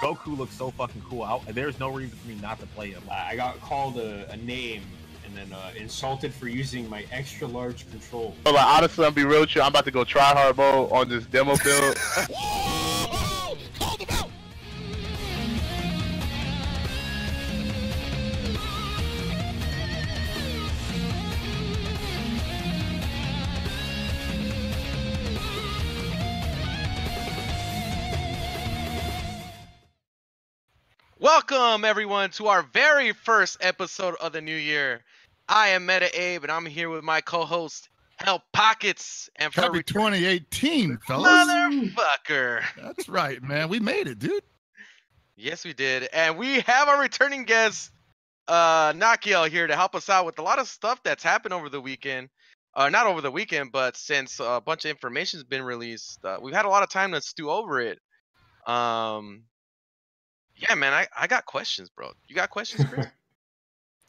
Goku looks so fucking cool. There's no reason for me not to play him. I got called a name and then insulted for using my extra large control. But like, honestly, I'm be real with you. I'm about to go try hard mode on this demo build. Whoa! Called him out! Welcome everyone to our very first episode of the new year. I am Meta Abe and I'm here with my co-host Hell Pockets and for Happy 2018, fellas. Motherfucker. That's right, man. We made it, dude. Yes, we did. And we have our returning guest, Nakkiel, here to help us out with a lot of stuff that's happened over the weekend. Not over the weekend, but since a bunch of information's been released, we've had a lot of time to stew over it. Yeah, man, I got questions, bro. You got questions, Chris?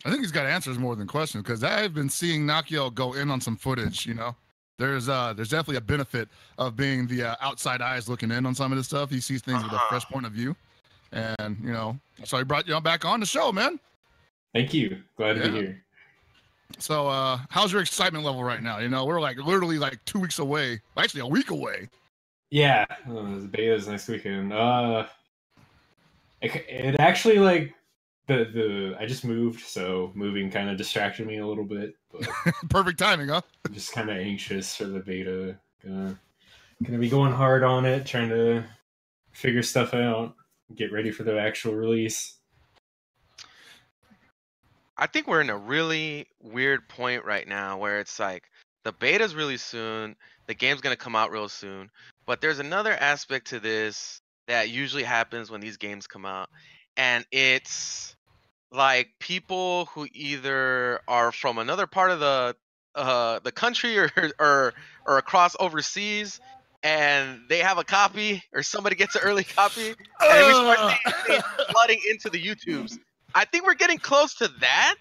I think he's got answers more than questions because I've been seeing Nakkiel go in on some footage. You know, there's definitely a benefit of being the outside eyes looking in on some of this stuff. He sees things with a fresh point of view, and you know, so he brought you back on the show, man. Thank you. Glad to be here. So, how's your excitement level right now? You know, we're like literally like 2 weeks away, actually a week away. Yeah, the beta's next weekend. It actually like I just moved, so moving kind of distracted me a little bit. But perfect timing, huh? I'm just kind of anxious for the beta. Gonna be going hard on it, trying to figure stuff out, get ready for the actual release. I think we're in a really weird point right now where it's like the beta's really soon, the game's gonna come out real soon, but there's another aspect to this that usually happens when these games come out, and it's like people who either are from another part of the country or across overseas, and they have a copy, or somebody gets an early copy, and then we start seeing flooding into the YouTubes. I think we're getting close to that,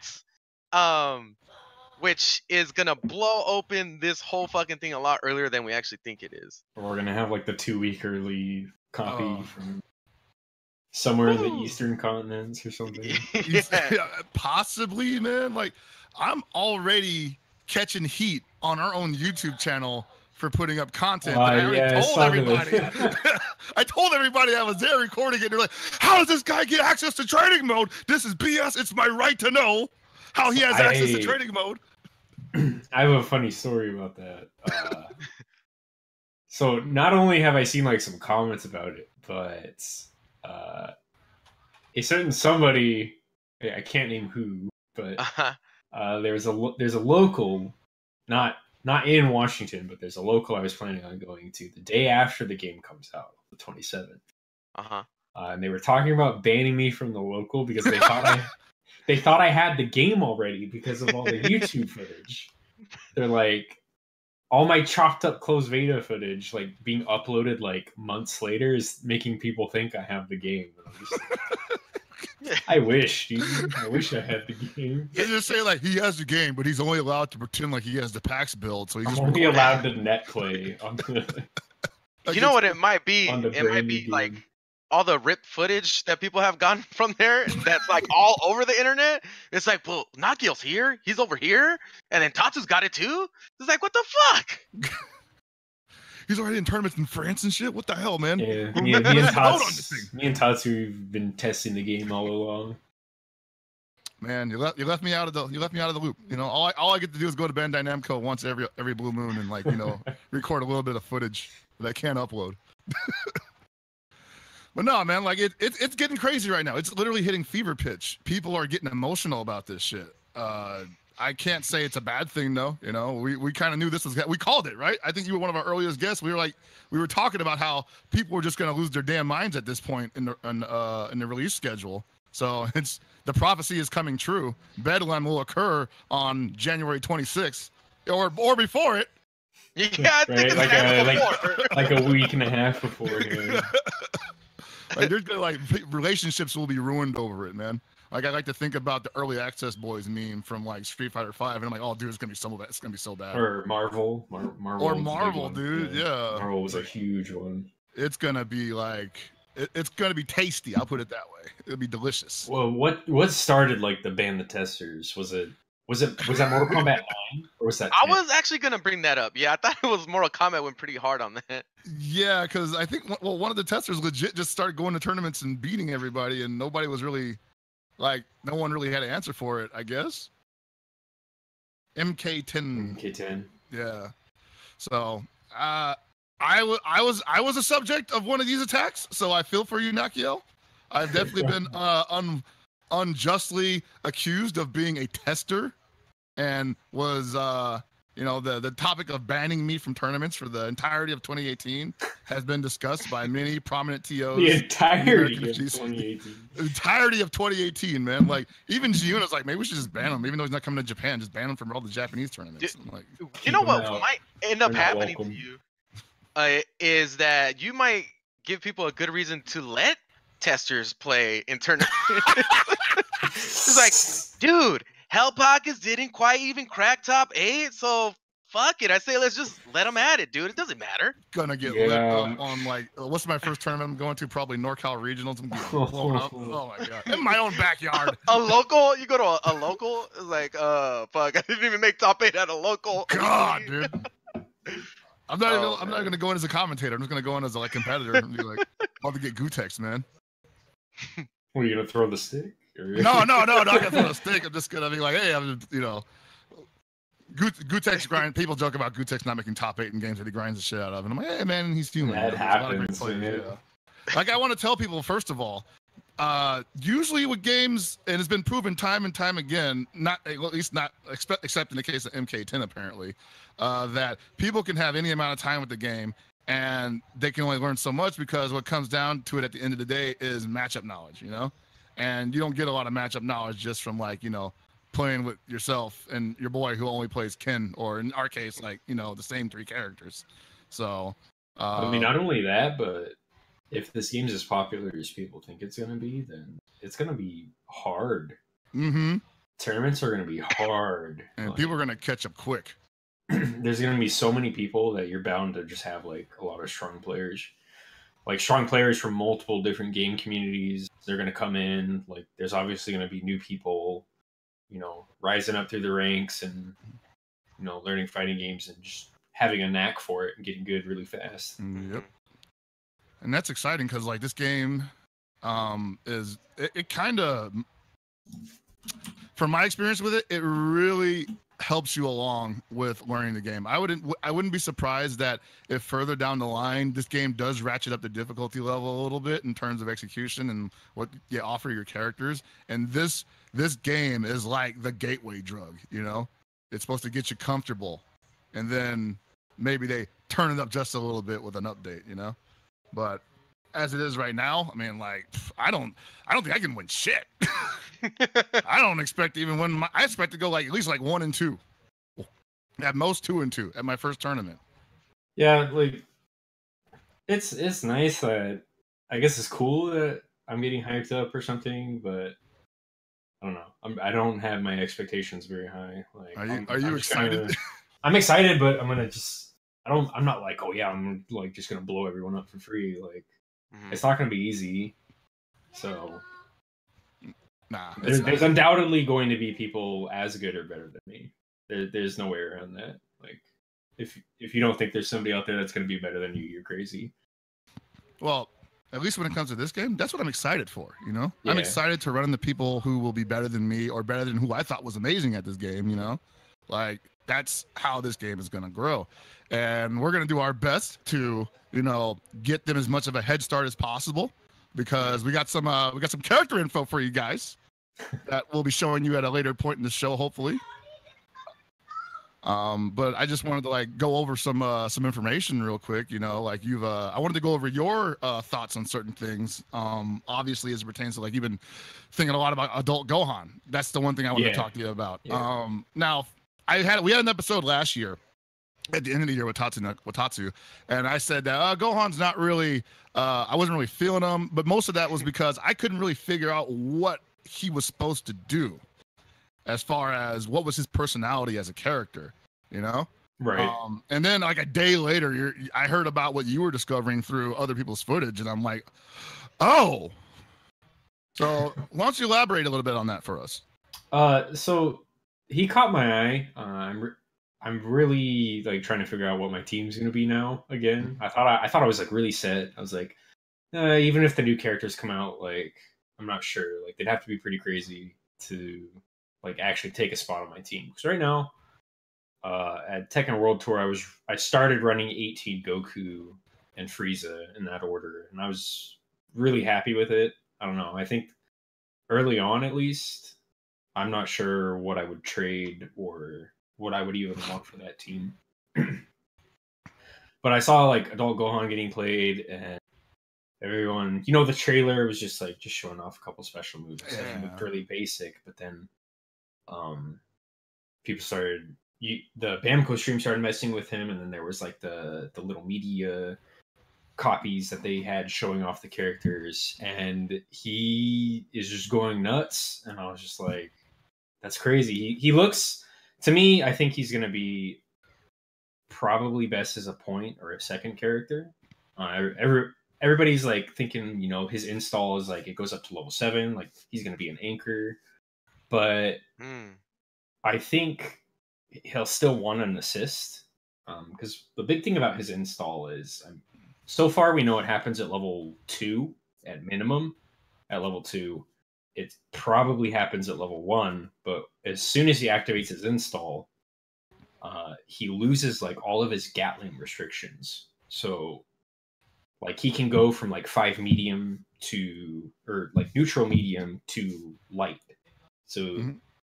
which is gonna blow open this whole fucking thing a lot earlier than we actually think it is. Or we're gonna have like the 2-week early copy from somewhere in the eastern continents or something. Yeah, possibly, man. Like, I'm already catching heat on our own YouTube channel for putting up content. I already told everybody. I told everybody I was there recording it. They're like, how does this guy get access to training mode? This is BS. It's my right to know how he has access to training mode. I have a funny story about that. So not only have I seen like some comments about it, but a certain somebody, I can't name who, but there's a local, not in Washington, but there's a local I was planning on going to the day after the game comes out, the 27th. And they were talking about banning me from the local because they thought I had the game already because of all the YouTube footage. They're like, all my chopped up closed beta footage, like being uploaded like months later, is making people think I have the game. I wish, dude. I wish I had the game. They just say like he has the game, but he's only allowed to pretend like he has the PAX build. So he's just only allowed to net play on the. You know what it might be? It might be game. like all the ripped footage that people have gotten from there that's like all over the internet. It's like, well, Nakkiel's here, he's over here, and then Tatsu's got it too. It's like, what the fuck? He's already in tournaments in France and shit. What the hell, man? Yeah, me and Tatsu have been testing the game all along. Man, you left me out of the loop. You know, all I get to do is go to Bandai Namco once every blue moon and like, you know, record a little bit of footage that I can't upload. But no, man, like it's getting crazy right now. It's literally hitting fever pitch. People are getting emotional about this shit. I can't say it's a bad thing though. You know, we kind of knew this was, we called it, right? I think you were one of our earliest guests. We were talking about how people were just going to lose their damn minds at this point in the release schedule. So the prophecy is coming true. Bedlam will occur on January 26th or before it. Yeah, I think right? like a week and a half before. Yeah. Like, there's gonna, like, relationships will be ruined over it, man. Like, I like to think about the early access boys meme from like Street Fighter 5, and I'm like, oh, dude, it's gonna be so bad. It's gonna be so bad. Or Marvel. Marvel, dude. Yeah. Marvel was a huge one. It's gonna be like it's gonna be tasty. I'll put it that way. It'll be delicious. Well, what started like the ban the testers? Was that Mortal Kombat 9 or was that? I 10? was actually gonna bring that up. Yeah, I thought it was Mortal Kombat went pretty hard on that. Yeah, because I think one of the testers legit just started going to tournaments and beating everybody, and nobody was really like no one really had an answer for it. I guess. MK10. MK10. Yeah. So I was a subject of one of these attacks, so I feel for you, Nakkiel. I've definitely been unjustly accused of being a tester, and was the topic of banning me from tournaments for the entirety of 2018 has been discussed by many prominent TOs. The entirety of 2018. The entirety of 2018, man. Like even Giuna's like, maybe we should just ban him, even though he's not coming to Japan. Just ban him from all the Japanese tournaments. I'm like, You know what out. might end up They're not happening welcome. to you is that you might give people a good reason to let testers play in tournaments. It's like, dude, Hell Pockets didn't quite even crack top 8, so fuck it. I say let's just let them at it, dude. It doesn't matter. gonna get lit up on like what's my first tournament I'm going to? Probably NorCal Regionals. I'm gonna get blown up. Oh my god! In my own backyard. A local? You go to a local? It's like, fuck. I didn't even make top 8 at a local. God, dude. I'm not Oh, even. I'm not gonna go in as a commentator. I'm just gonna go in as a like competitor and be like, "I'll get Gutex, man." Were you gonna throw the stick? No, not gonna throw a stick. I'm just gonna be like, "Hey, I'm just, Gutex grind." People joke about Gutex not making top 8 in games that he grinds the shit out of, and I'm like, "Hey, man, he's human." That There's a lot of great happens, players, yeah. Like I want to tell people first of all, usually with games, and it's been proven time and time again, at least not except in the case of MK10 apparently, that people can have any amount of time with the game and they can only learn so much because what comes down to it at the end of the day is matchup knowledge, and you don't get a lot of matchup knowledge just from like, playing with yourself and your boy who only plays Ken, or in our case, like, the same 3 characters. So, I mean, not only that, but if this game's as popular as people think it's going to be, then it's going to be hard. mm-hmm. Tournaments are going to be hard. And Like, people are going to catch up quick. there's going to be so many people that you're bound to just have like a lot of strong players. Like strong players from multiple different game communities. They're going to come in. Like there's obviously going to be new people, rising up through the ranks and, learning fighting games and just having a knack for it and getting good really fast. Yep. And that's exciting because like this game it kind of, from my experience with it, it really helps you along with learning the game. I wouldn't be surprised that if further down the line this game does ratchet up the difficulty level a little bit in terms of execution and what you offer your characters. And this game is like the gateway drug, It's supposed to get you comfortable, and then maybe they turn it up just a little bit with an update, But as it is right now, I mean, like, I don't think I can win shit. I don't expect to even win. I expect to go like at least like 1 and 2, at most 2 and 2 at my first tournament. Yeah, like it's nice that I guess it's cool that I'm getting hyped up or something, but I don't know. I don't have my expectations very high. Like, Are you excited? I'm excited, but I'm gonna just. I'm not like, oh yeah, I'm like just gonna blow everyone up for free. Like, it's not gonna be easy. So. Nah, there's undoubtedly going to be people as good or better than me. There's no way around that. Like, if you don't think there's somebody out there that's going to be better than you, you're crazy. Well, at least when it comes to this game, that's what I'm excited for. Yeah. I'm excited to run into people who will be better than me or better than who I thought was amazing at this game. Like that's how this game is going to grow, and we're going to do our best to get them as much of a head start as possible. Because we got some character info for you guys that we'll be showing you at a later point in the show, hopefully. But I just wanted to like go over some information real quick. Like I wanted to go over your thoughts on certain things. Obviously, as it pertains to like you've been thinking a lot about adult Gohan. That's the one thing I want to talk to you about. Yeah. Now we had an episode last year at the end of the year with Tatsu, and I said that Gohan's not really. I wasn't really feeling him, but most of that was because I couldn't really figure out what he was supposed to do, as far as what was his personality as a character, Right. And then like a day later, I heard about what you were discovering through other people's footage, and I'm like, Oh, so why don't you elaborate a little bit on that for us? So he caught my eye. I'm really like trying to figure out what my team's gonna be now. Again, I thought I was like really set. I was like, even if the new characters come out, like I'm not sure. Like they'd have to be pretty crazy to like actually take a spot on my team. Because right now, at Tekken World Tour, I started running 18 Goku and Frieza in that order, and I was really happy with it. I don't know. I think early on, at least, I'm not sure what I would trade or what I would even want for that team. But I saw like Adult Gohan getting played, and everyone, the trailer was just showing off a couple special moves. Yeah. And it looked really basic, but then people started the Bamco stream started messing with him, and then there was like the little media copies that they had showing off the characters, and he is just going nuts. And I was just like, that's crazy. He looks, to me, I think he's gonna be probably best as a point or a second character. Everybody's like thinking, his install is like it goes up to level 7, like he's gonna be an anchor, but I think he'll still want an assist, because the big thing about his install is, so far we know it happens at level 2 at minimum. At level 2, it probably happens at level 1, but as soon as he activates his install, he loses like all of his Gatling restrictions. So like he can go from like 5 medium to, or like neutral medium to light. So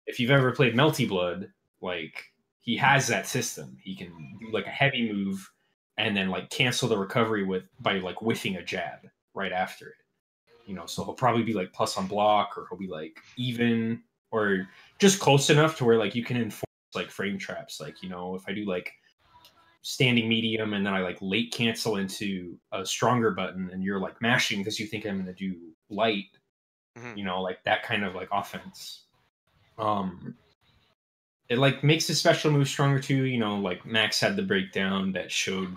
if you've ever played Melty Blood, like he has that system. He can do like a heavy move and then like cancel the recovery by like whiffing a jab right after it. So he'll probably be like plus on block, or he'll be like even, or just close enough to where like you can enforce like frame traps. Like, if I do like standing medium and then I like late cancel into a stronger button and you're like mashing because you think I'm going to do light, like that kind of like offense. It like makes his special move stronger too. Like Max had the breakdown that showed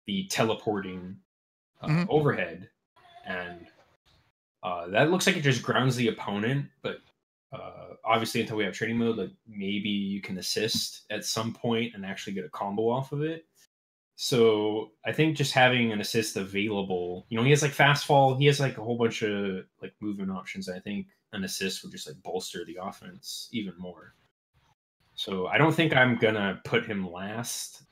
the teleporting overhead, and that looks like it just grounds the opponent. But obviously, until we have training mode, like maybe you can assist at some point and actually get a combo off of it. So I think just having an assist available, he has like fast fall, he has like a whole bunch of like movement options. I think an assist would just like bolster the offense even more. So I don't think I'm gonna put him last,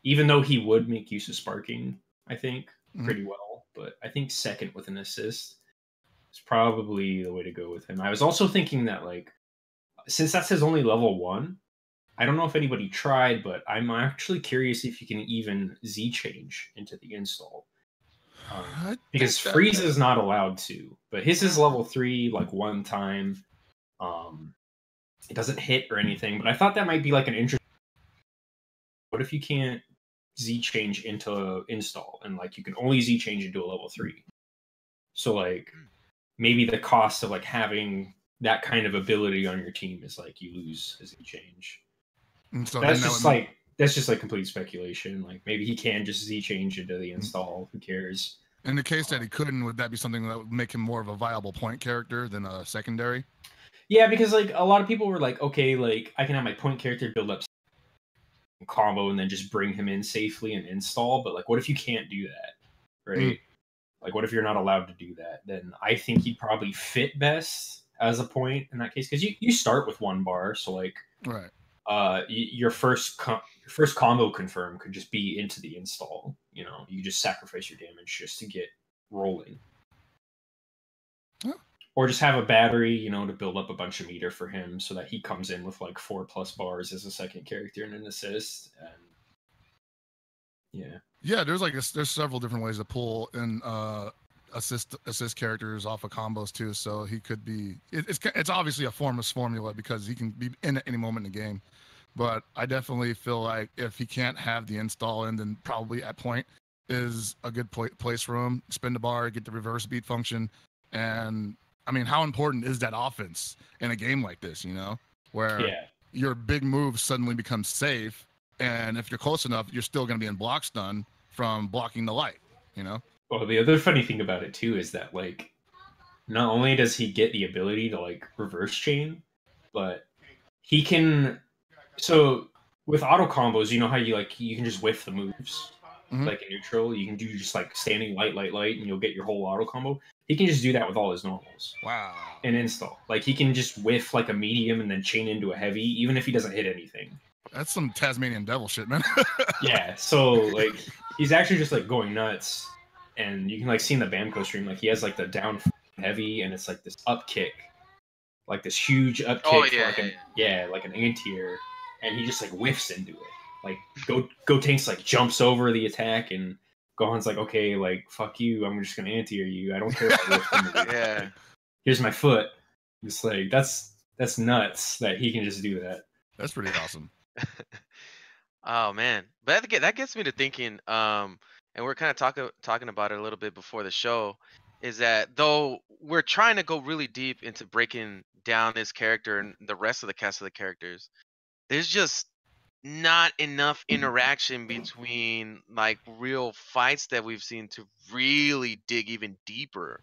even though he would make use of sparking, I think, pretty well. But I think second with an assist is probably the way to go with him. I was also thinking that, like, since that's his only level 1, I don't know if anybody tried, but I'm actually curious if you can even Z change into the install. Because Frieza is not allowed to, but his is level 3, like one time. It doesn't hit or anything, but I thought that might be like an interesting. What if you can't Z change into install, and like you can only Z change into a level 3? So like maybe the cost of like having that kind of ability on your team is like you lose a Z change. So that's just like complete speculation. Like maybe he can just Z change into the install. Who cares? In the case that he couldn't, would that be something that would make him more of a viable point character than a secondary? Yeah, because like a lot of people were like, okay, like I can have my point character build up combo and then just bring him in safely and install. But like, what if you can't do that, right? Like, what if you're not allowed to do that? Then I think he'd probably fit best as a point in that case, because you start with 1 bar, so like, right. Your first combo confirm could just be into the install. You just sacrifice your damage just to get rolling. Huh. Or just have a battery, to build up a bunch of meter for him so that he comes in with like 4+ bars as a second character and an assist. And yeah, there's several different ways to pull in assist characters off of combos too. So he could be. It's obviously a formless formula because he can be in at any moment in the game. But I definitely feel like if he can't have the install in, then probably at point is a good place for him. Spin the bar, get the reverse beat function, and I mean, how important is that offense in a game like this? Where your big move suddenly becomes safe, and if you're close enough, you're still going to be in block stun from blocking the light. Well, the other funny thing about it too is that like not only does he get the ability to like reverse chain, but he can. So with auto combos, you know how you can just whiff the moves like in neutral. You can do just like standing light, and you'll get your whole auto combo. He can just do that with all his normals. Wow. And install. Like he can just whiff like a medium and then chain into a heavy, even if he doesn't hit anything. That's some Tasmanian devil shit, man. Yeah. So like he's actually just like going nuts, and you can like see in the Bamco stream like he has like the down heavy, and it's like this up kick, like this huge up kick for like like an anti-air, and he just like whiffs into it. Like Gotenks like jumps over the attack, and Gohan's like, okay, like fuck you, I'm just gonna anti-air you. I don't care if I whiff into you. Yeah. Like, here's my foot. It's like that's nuts that he can just do that. That's pretty awesome. Oh man, but that gets me to thinking. And we're kind of talking about it a little bit before the show, is that though we're trying to go really deep into breaking down this character and the rest of the cast of the characters, there's just not enough interaction between like real fights that we've seen to really dig even deeper.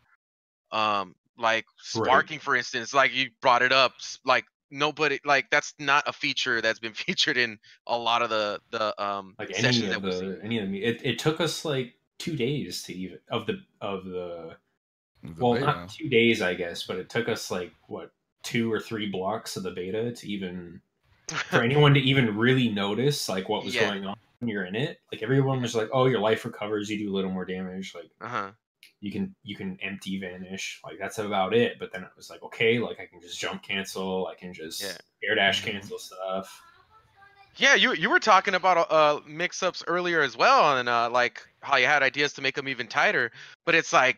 Like sparking, for instance, like you brought it up, like nobody, like that's not a feature that's been featured in a lot of the like sessions that we've seen. It took us like 2 days to even well, beta. not 2 days, I guess, but it took us like what 2 or 3 blocks of the beta to even for anyone to even really notice like what was going on when you're in it. Like everyone was like, "Oh, your life recovers, you do a little more damage." Like, you can empty vanish. Like that's about it. But then it was like, okay, like I can just jump cancel. I can just air dash cancel stuff. Yeah, you were talking about mix-ups earlier as well, and like how you had ideas to make them even tighter. But it's like,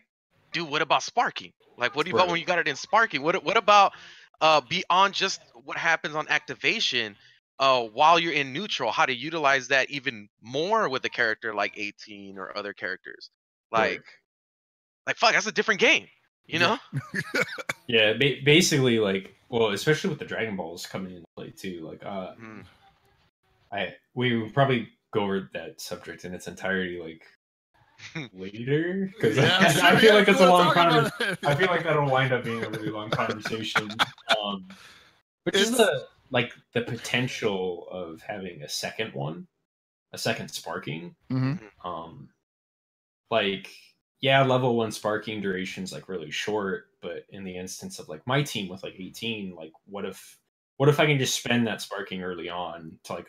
dude, what about sparking? Like, what do you about when you got it in sparking? What about beyond just what happens on activation? While you're in neutral, how to utilize that even more with a character like 18 or other characters? Like fuck, that's a different game, you know? Yeah, basically, like, well, especially with the Dragon Balls coming into play too. Like, we would probably go over that subject in its entirety, like later, because I feel like it's a long conversation. I feel like that'll wind up being a really long conversation. But just the potential of having a second sparking. Like, yeah, level 1 sparking duration's like really short, but in the instance of like my team with like 18, like what if I can just spend that sparking early on to like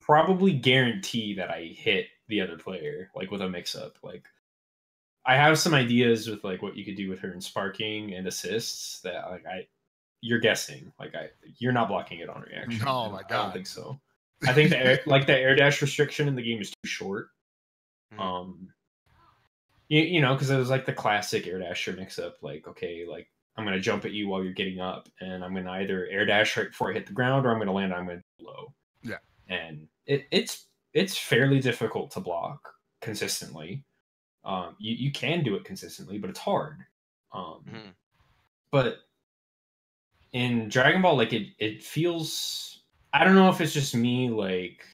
probably guarantee that I hit the other player, like with a mix-up. Like I have some ideas with like what you could do with her in sparking and assists that like you're guessing. Like you're not blocking it on reaction. Oh my god. I don't think so. I think the air dash restriction in the game is too short. You know, because it was like the classic air dasher mix-up. Like, okay, like I'm gonna jump at you while you're getting up, and I'm gonna either air dash right before I hit the ground, or I'm gonna land. I'm gonna go low. Yeah, and it's fairly difficult to block consistently. You can do it consistently, but it's hard. But in Dragon Ball, like it feels. I don't know if it's just me, like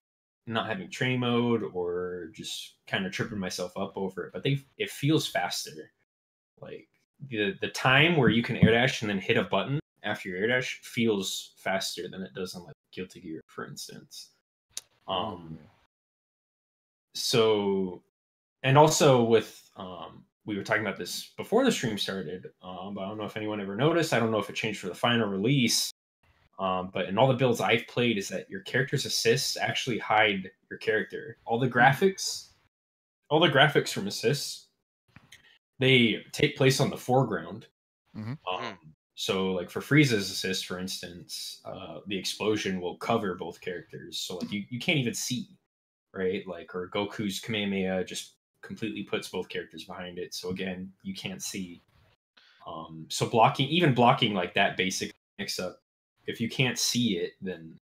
not having train mode or just kind of tripping myself up over it, but it feels faster. Like the time where you can air dash and then hit a button after your air dash feels faster than it does in like Guilty Gear, for instance. So, and also with we were talking about this before the stream started, but I don't know if anyone ever noticed. I don't know if it changed for the final release. But in all the builds I've played, is that your character's assists actually hide your character. All the graphics from assists, they take place on the foreground. So, like for Frieza's assist, for instance, the explosion will cover both characters. So, like you can't even see, right? Like, or Goku's Kamehameha just completely puts both characters behind it. So again, you can't see. So blocking like that basic mix-up, if you can't see it, then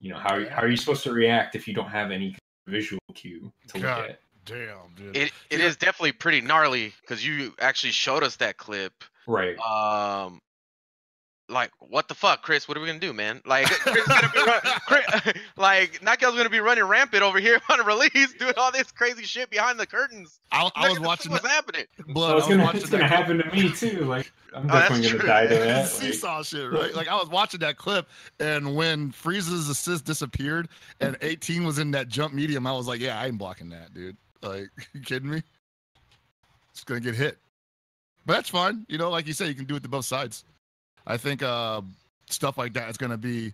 you know how are you supposed to react if you don't have any visual cue to look at? Damn, dude. It is definitely pretty gnarly because you actually showed us that clip, right? like, what the fuck, Chris? What are we gonna do, man? Like, Chris is gonna be like, Nakkiel's gonna be running rampant over here on a release, doing all this crazy shit behind the curtains. I was watching what's happening. Blood. It's gonna happen to me too. Like, I'm definitely gonna die to that. Seesaw shit, right? Like, I was watching that clip, and when Frieza's assist disappeared and 18 was in that jump medium, I was like, yeah, I ain't blocking that, dude. Like, you kidding me? It's gonna get hit, but that's fine. You know, like you said, you can do it to both sides. I think stuff like that is going to be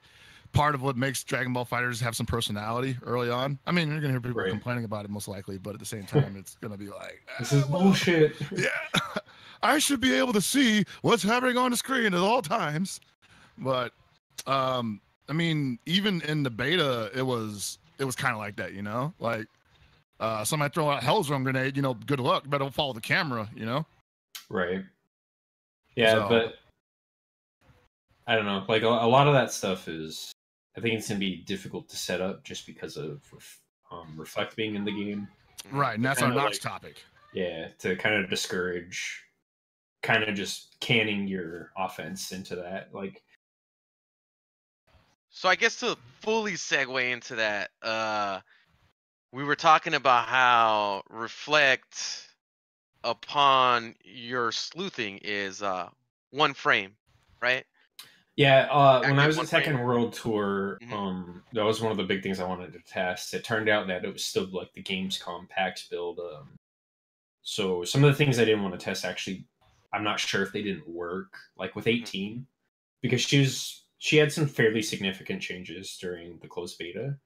part of what makes Dragon Ball FighterZ have some personality early on. I mean, you're going to hear people complaining about it most likely, but at the same time, it's going to be like, this is bullshit. Yeah, I should be able to see what's happening on the screen at all times. But I mean, even in the beta, it was kind of like that, you know, like somebody throw out Hell's Run grenade, you know, good luck, better follow the camera, you know. Right. Yeah, but I don't know. Like, a lot of that stuff is, I think it's going to be difficult to set up just because of Reflect being in the game. Right, and that's our next topic. Yeah, to kind of discourage kind of just canning your offense into that. Like, so I guess to fully segue into that, we were talking about how Reflect upon your sleuthing is 1 frame, right? Yeah, when I was at Second World Tour, that was one of the big things I wanted to test. It turned out that it was still like the Gamescom PAX build. So some of the things I didn't want to test, actually, I'm not sure if they didn't work. Like with 18, because she had some fairly significant changes during the closed beta.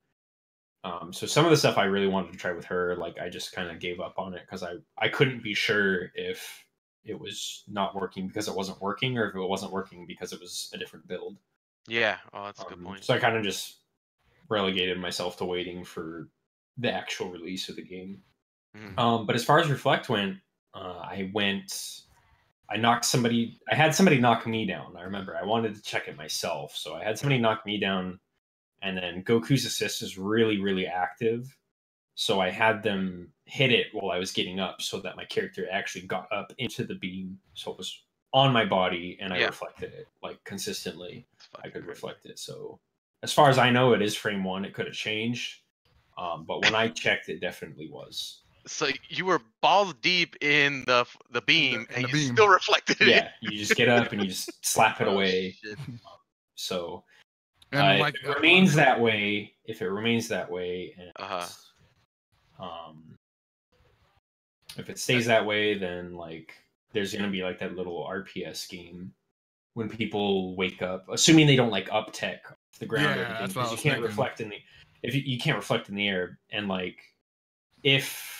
So some of the stuff I really wanted to try with her, like I just kind of gave up on it because I couldn't be sure if it was not working because it wasn't working, or if it wasn't working because it was a different build. Yeah, oh, that's a good point. So I kind of just relegated myself to waiting for the actual release of the game. But as far as Reflect went, I had somebody knock me down. I remember I wanted to check it myself, so I had somebody knock me down, and then Goku's assist is really, really active. So I had them hit it while I was getting up so that my character actually got up into the beam. So it was on my body and I reflected it like consistently. I could reflect it. So as far as I know, it is frame 1. It could have changed. But when I checked, it definitely was. So you were balls deep in the beam and you still reflected it. Yeah, you just get up and you just slap it away. So if it remains that way, and if it stays that way, then like there's gonna be like that little RPS game when people wake up, assuming they don't like up tech off the ground or anything, because you can't reflect in the you can't reflect in the air. And like if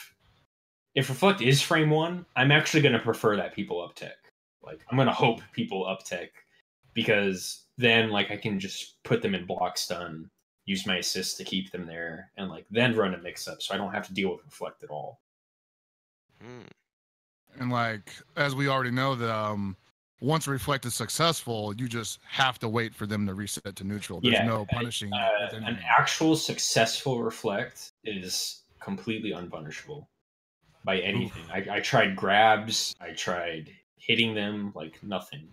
Reflect is frame 1, I'm actually gonna prefer that people up tech. Like I'm gonna hope people up tech, because then like I can just put them in block stun, use my assist to keep them there, and like then run a mix up, so I don't have to deal with Reflect at all. And like as we already know that once Reflect is successful, you just have to wait for them to reset to neutral. There's no punishing. An actual successful Reflect is completely unpunishable by anything. I tried grabs, I tried hitting them, like nothing.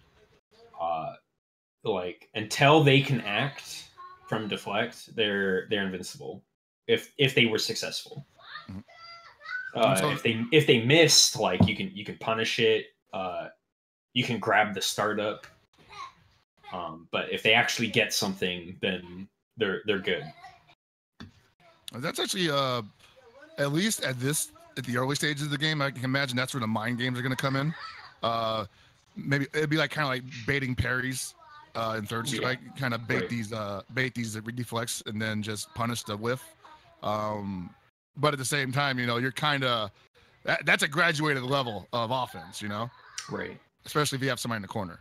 Like until they can act from deflect, they're invincible. If they were successful. If they missed, like you can punish it. You can grab the startup. But if they actually get something, then they're good. That's actually at least at the early stages of the game, I can imagine that's where the mind games are going to come in. Maybe it'd be like kind of like baiting parries in Third Strike, kind of bait these deflects and then just punish the whiff. But at the same time, you know, you're kind of that's a graduated level of offense, you know, right? Especially if you have somebody in the corner.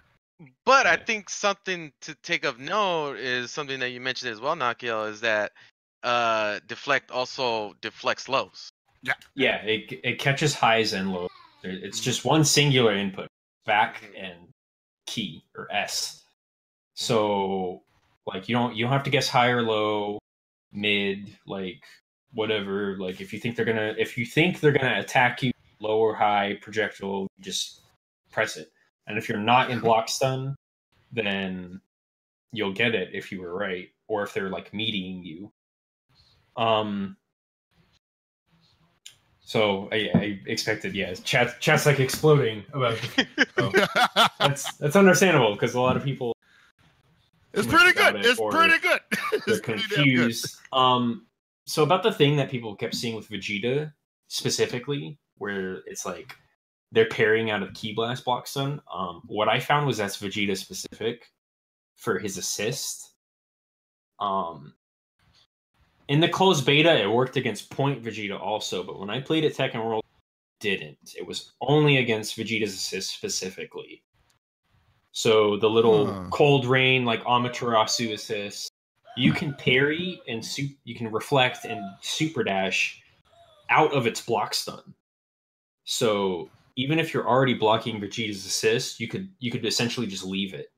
But I think something to take of note is something that you mentioned as well, Nakkiel, is that deflect also deflects lows. Yeah, it catches highs and lows. It's just one singular input, back and key or S. So like you don't have to guess high or low, mid, like whatever. Like if you think they're gonna attack you, low or high projectile, just press it. And if you're not in block stun, then you'll get it if you were right, or if they're like meeting you. So I expected, chat's like exploding about so that's understandable because a lot of people. It's pretty good. It's pretty good. They're confused. So about the thing that people kept seeing with Vegeta specifically, where it's like they're parrying out of Ki Blast Block Stun. What I found was that's Vegeta specific for his assist. In the closed beta, it worked against Point Vegeta also, but when I played it Tekken World, it didn't. It was only against Vegeta's assist specifically. So the little Cold Rain, like Amaterasu assist, you can parry and you can reflect and super dash out of its block stun. So even if you're already blocking Vegeta's assist, you could essentially just leave it.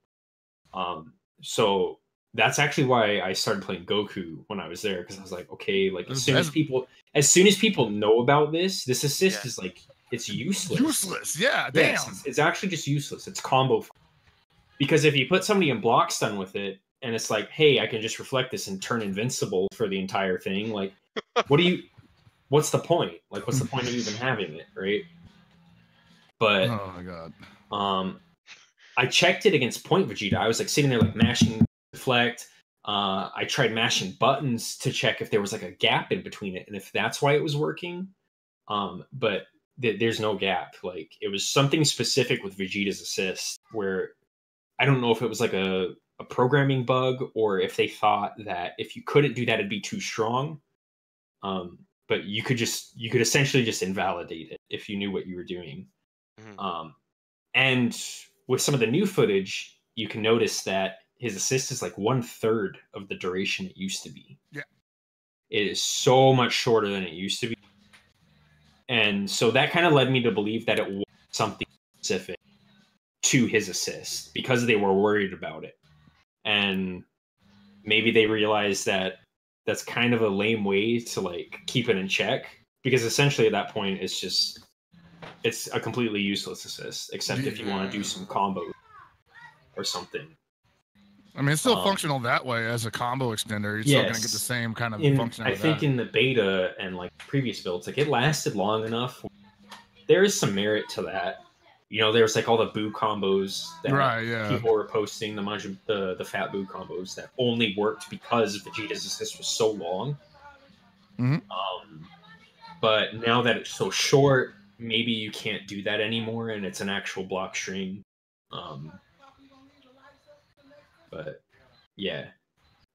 So that's actually why I started playing Goku when I was there, because I was like, okay, like as soon as people know about this assist is like it's useless. Useless, yeah, damn. Yes, it's actually just useless. It's combo. Because if you put somebody in block stun with it, and it's like, hey, I can just reflect this and turn invincible for the entire thing, like, what's the point? Like, what's the point of even having it, right? But oh my god. I checked it against Point Vegeta. I was like sitting there like mashing reflect. I tried mashing buttons to check if there was like a gap in between it and if that's why it was working. But there's no gap. Like, it was something specific with Vegeta's assist where I don't know if it was like a programming bug or if they thought that if you couldn't do that, it'd be too strong. But you could essentially just invalidate it if you knew what you were doing. Mm-hmm. And with some of the new footage, you can notice that his assist is like 1/3 of the duration it used to be. Yeah. It is so much shorter than it used to be. And so that kind of led me to believe that it was something specific to his assist because they were worried about it. And maybe they realized that that's kind of a lame way to like keep it in check, because essentially at that point it's a completely useless assist, except if you want to do some combo or something. I mean, it's still functional that way as a combo extender. You're still going to get the same kind of function. I think in the beta and like previous builds, like it lasted long enough. There is some merit to that. You know, there's like all the boo combos that people were posting, the fat boo combos that only worked because Vegeta's assist was so long. Mm-hmm. But now that it's so short, maybe you can't do that anymore, and it's an actual block string. But yeah.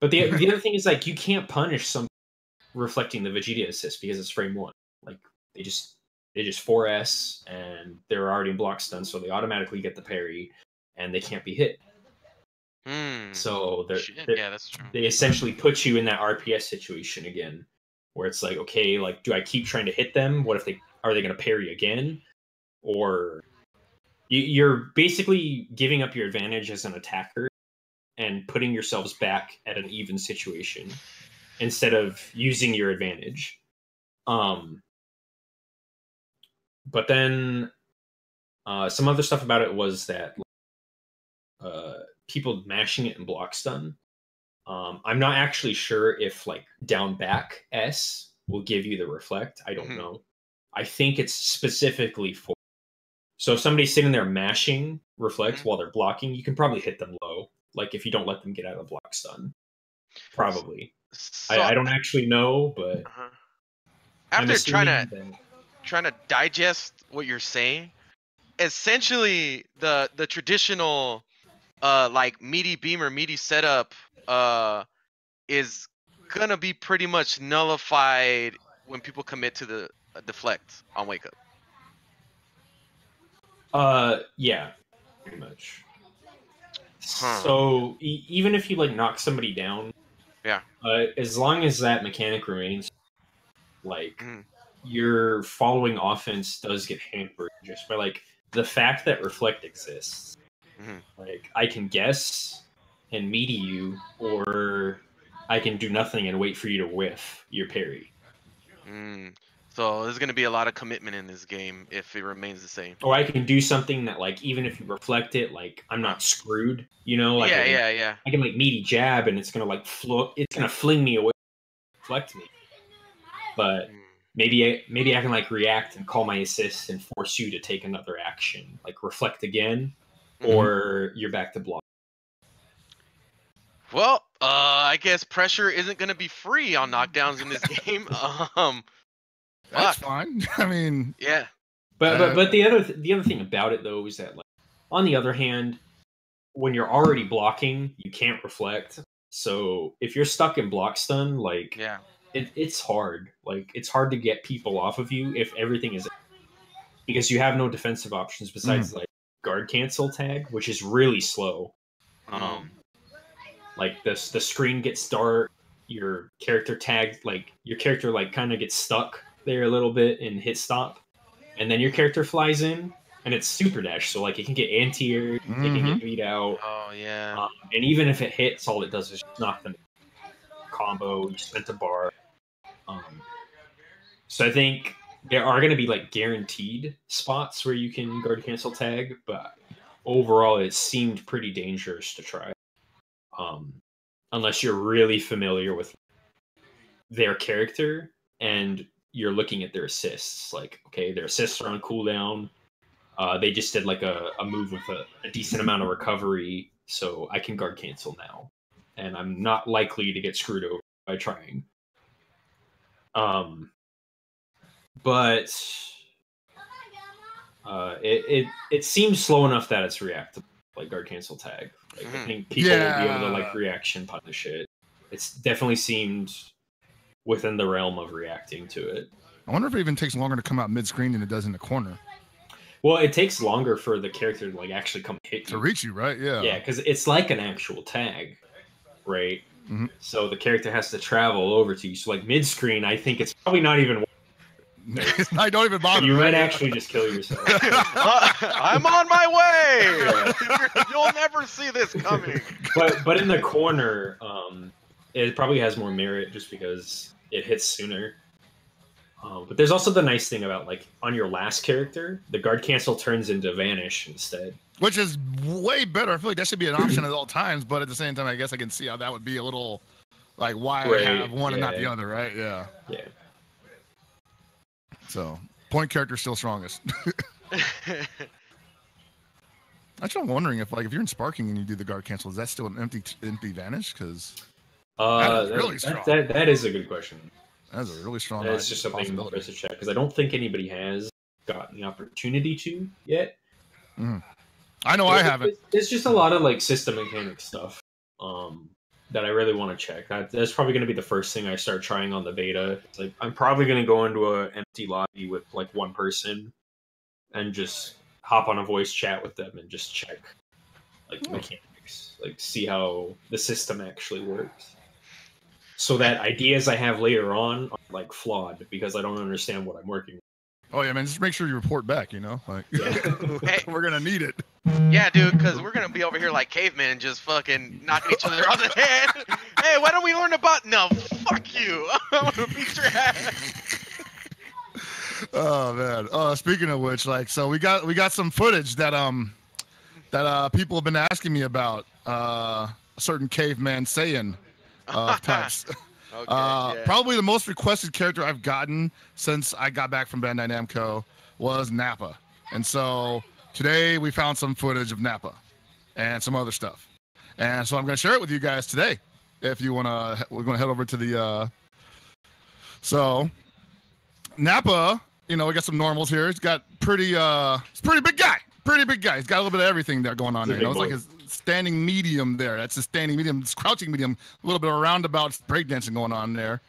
But the other thing is, like, you can't punish some reflecting the Vegeta assist because it's frame 1. Like, they just 4S and they're already in block stun, so they automatically get the parry and they can't be hit. So that's true. They essentially put you in that RPS situation again, where it's like, okay, like, do I keep trying to hit them? What if are they going to parry again? Or you're basically giving up your advantage as an attacker and putting yourselves back at an even situation instead of using your advantage. But then some other stuff about it was that people mashing it in block stun. I'm not actually sure if like down back S will give you the reflect. I don't know. I think it's specifically for. So if somebody's sitting there mashing reflect while they're blocking, you can probably hit them low. Like if you don't let them get out of block stun. Probably. So, I don't actually know, but after trying to digest what you're saying, essentially the traditional like meaty beam or meaty setup is gonna be pretty much nullified when people commit to the deflect on wake up. Yeah, pretty much. So even if you like knock somebody down, as long as that mechanic remains, like your following offense does get hampered just by like the fact that reflect exists. Like I can guess and meaty you, or I can do nothing and wait for you to whiff your parry. So there's going to be a lot of commitment in this game if it remains the same. Or I can do something that, like, even if you reflect it, like, I'm not screwed, you know? Like, Yeah. I can, like, meaty jab, and it's gonna, like, it's gonna fling me away, reflect me. But maybe I can, like, react and call my assist and force you to take another action, like reflect again, or you're back to block. Well, I guess pressure isn't going to be free on knockdowns in this game. That's fine. I mean, yeah. But the other thing about it though is that, like, on the other hand, when you're already blocking, you can't reflect. So if you're stuck in block stun, like, it's hard. Like, it's hard to get people off of you if everything is, because you have no defensive options besides like guard cancel tag, which is really slow. Like the screen gets dark, your character tag, like your character like kind of gets stuck there a little bit and hit stop, and then your character flies in and it's super dash, so like it can get anti-aired, it can get beat out. Oh yeah. And even if it hits, all it does is knock them combo. You spent a bar. So I think there are going to be like guaranteed spots where you can guard cancel tag, but overall it seemed pretty dangerous to try. Unless you're really familiar with their character and you're looking at their assists. Like, okay, their assists are on cooldown. They just did like a move with a decent amount of recovery, so I can guard cancel now. And I'm not likely to get screwed over by trying. But it seems slow enough that it's reactable, like guard cancel tag. Like, I think people will be able to like reaction punish it. It's definitely seemed within the realm of reacting to it. I wonder if it even takes longer to come out mid-screen than it does in the corner. Well, it takes longer for the character to like actually come hit you. To reach you, right? Yeah. Yeah, because it's like an actual tag, right? So the character has to travel over to you. So like mid-screen, I think it's probably not even. I don't even bother. You might actually just kill yourself. I'm on my way. You'll never see this coming. But in the corner, it probably has more merit just because it hits sooner. But there's also the nice thing about, like, on your last character, the guard cancel turns into vanish instead, which is way better. I feel like that should be an option at all times. But at the same time, I guess I can see how that would be a little like why I have one and not the other, right? Yeah. Yeah. So, point character still strongest. Actually, I'm wondering if, like, if you're in sparking and you do the guard cancel, is that still an empty vanish? Because that is really strong. That is a good question. That's a really strong. That's just something for us to check, because I don't think anybody has gotten the opportunity to yet. I know I haven't. It's just a lot of like system mechanic stuff that I really want to check. That's probably going to be the first thing I start trying on the beta. It's like, I'm probably going to go into an empty lobby with like one person and just hop on a voice chat with them and just check like mechanics, like see how the system actually works. So that ideas I have later on are like flawed because I don't understand what I'm working with. Oh yeah, man! Just make sure you report back. You know, like we're gonna need it. Yeah, dude, because we're gonna be over here like cavemen, just fucking knocking each other on the head. Hey, why don't we learn about? No, fuck you! I'm gonna beat your ass. Oh man! Speaking of which, like, so we got some footage that people have been asking me about. A certain caveman saying. Types. Okay, probably the most requested character I've gotten since I got back from Bandai Namco was Nappa, and so today we found some footage of Nappa and some other stuff, and so I'm going to share it with you guys today. If you want to, we're going to head over to the. So Nappa, you know, we got some normals here. He's got he's a pretty big guy. Pretty big guy. He's got a little bit of everything there going on there. You know, it's like his standing medium there. That's a standing medium. It's crouching medium. A little bit of roundabout breakdancing going on there.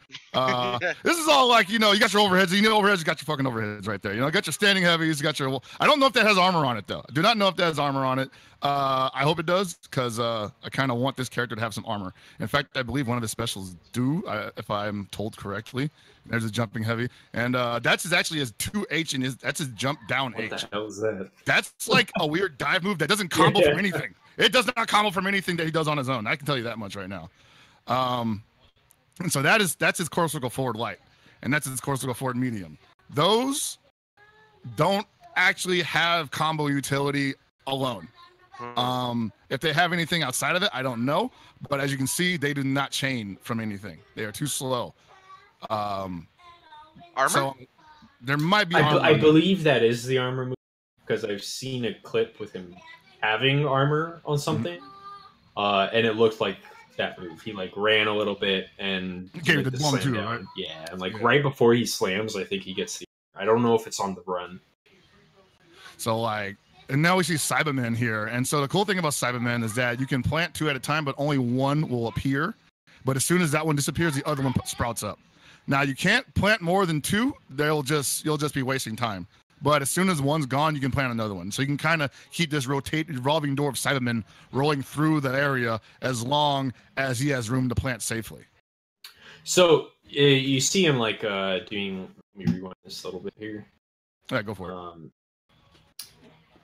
This is all like, you know, you got your overheads. You know, overheads. You got your fucking overheads right there. You know, got your standing heavies. You got your. I don't know if that has armor on it though. I do not know if that has armor on it. I hope it does because I kind of want this character to have some armor. In fact, I believe one of the specials do, if I'm told correctly. There's a jumping heavy, and that's actually his 2H and that's his jump down H. What the hell is that? That's like a weird dive move that doesn't combo from anything. It does not combo from anything that he does on his own. I can tell you that much right now. And so that's his core circle forward light, and that's his core circle forward medium. those don't actually have combo utility alone. If they have anything outside of it, I don't know. But as you can see, they do not chain from anything. They are too slow. Armor? So there might be I believe that is the armor move, because I've seen a clip with him having armor on something, and it looked like that move. He like ran a little bit and gave like, the one too, right? Yeah, and like right before he slams, I think he gets the. I don't know if it's on the run. So like, and now we see Cyberman here, and so the cool thing about Cyberman is that you can plant 2 at a time, but only one will appear. But as soon as that one disappears, the other one sprouts up. Now you can't plant more than 2; you'll just be wasting time. But as soon as one's gone, you can plant another one. So you can kind of keep this revolving door of Cybermen rolling through the area as long as he has room to plant safely. So you see him like doing. Let me rewind this a little bit here. All right, go for it.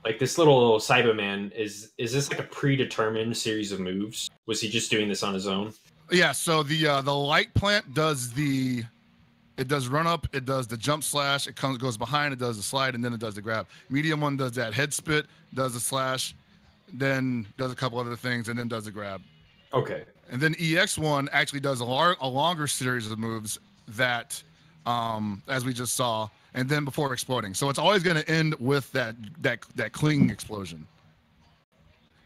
Like this little Cyberman, is this like a predetermined series of moves? Was he just doing this on his own? Yeah. So the light plant does it does run up, it does the jump slash, it goes behind, it does the slide, and then it does the grab. Medium one does that head spit, does the slash, then does a couple other things, and then does the grab. Okay. And then EX1 actually does a longer series of moves that, as we just saw, and then before exploding. So it's always going to end with that clinging explosion.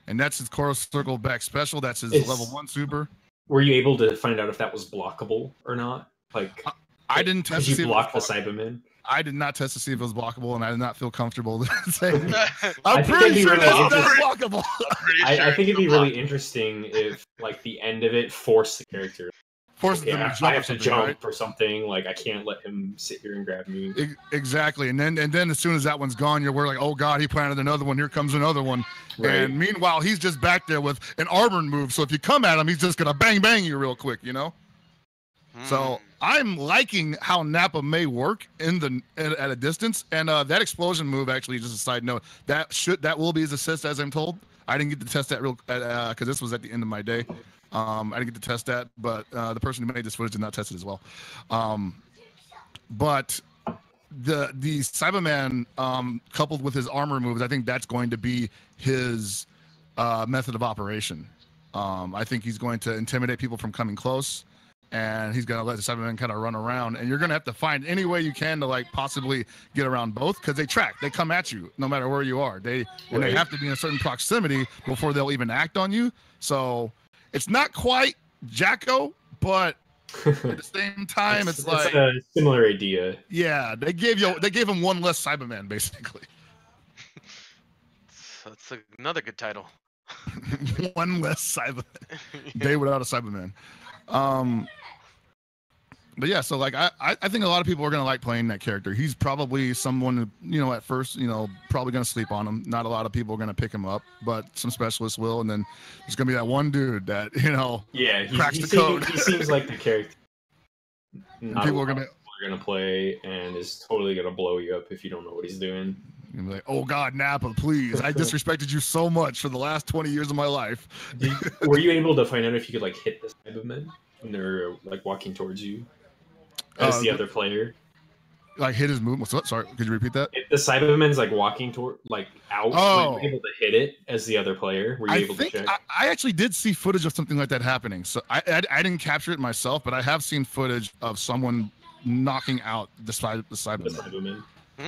And that's his Coral Circle back special. That's his level 1 super. Were you able to find out if that was blockable or not? Like, I didn't test to see if you blocked the Cyberman. I did not test to see if it was blockable, and I did not feel comfortable to say. I'm pretty sure that's blockable. I think it'd be really interesting if, like, the end of it forced the character. Forced them to jump. I have to jump or something. Like, I can't let him sit here and grab me. Exactly, and then as soon as that one's gone, you're like, oh god, he planted another one. Here comes another one. Right. And meanwhile, he's just back there with an armored move. So if you come at him, he's just gonna bang you real quick, you know. So I'm liking how Nappa may work at a distance, and that explosion move actually, just a side note, that will be his assist as I'm told. I didn't get to test that because this was at the end of my day. I didn't get to test that, but the person who made this footage did not test it as well. But the Cyberman coupled with his armor moves, I think that's going to be his method of operation. I think he's going to intimidate people from coming close. And he's going to let the Cybermen kind of run around. And you're going to have to find any way you can to, like, possibly get around both, because they track. They come at you no matter where you are. And they have to be in a certain proximity before they'll even act on you. So it's not quite Jacko, but at the same time, it's like a similar idea. Yeah, they gave him one less Cyberman, basically. That's another good title. One less Cyberman. Day without a Cyberman. But yeah, so like I think a lot of people are gonna like playing that character. He's probably someone, you know, at first, you know, probably gonna sleep on him. Not a lot of people are gonna pick him up, but some specialists will. And then there's gonna be that one dude that, you know, cracks the code. He seems like the character. People are gonna play and is totally gonna blow you up if you don't know what he's doing. You're like, oh God, Nappa, please! I disrespected you so much for the last 20 years of my life. Were you able to find out if you could like hit the Cybermen when they're like walking towards you? As the other player, like hit his movement. Sorry, could you repeat that? If the Cyberman's like walking toward, like out. Oh, were you able to hit it as the other player? Were you able to check? I actually did see footage of something like that happening. So I didn't capture it myself, but I have seen footage of someone knocking out the Cyberman.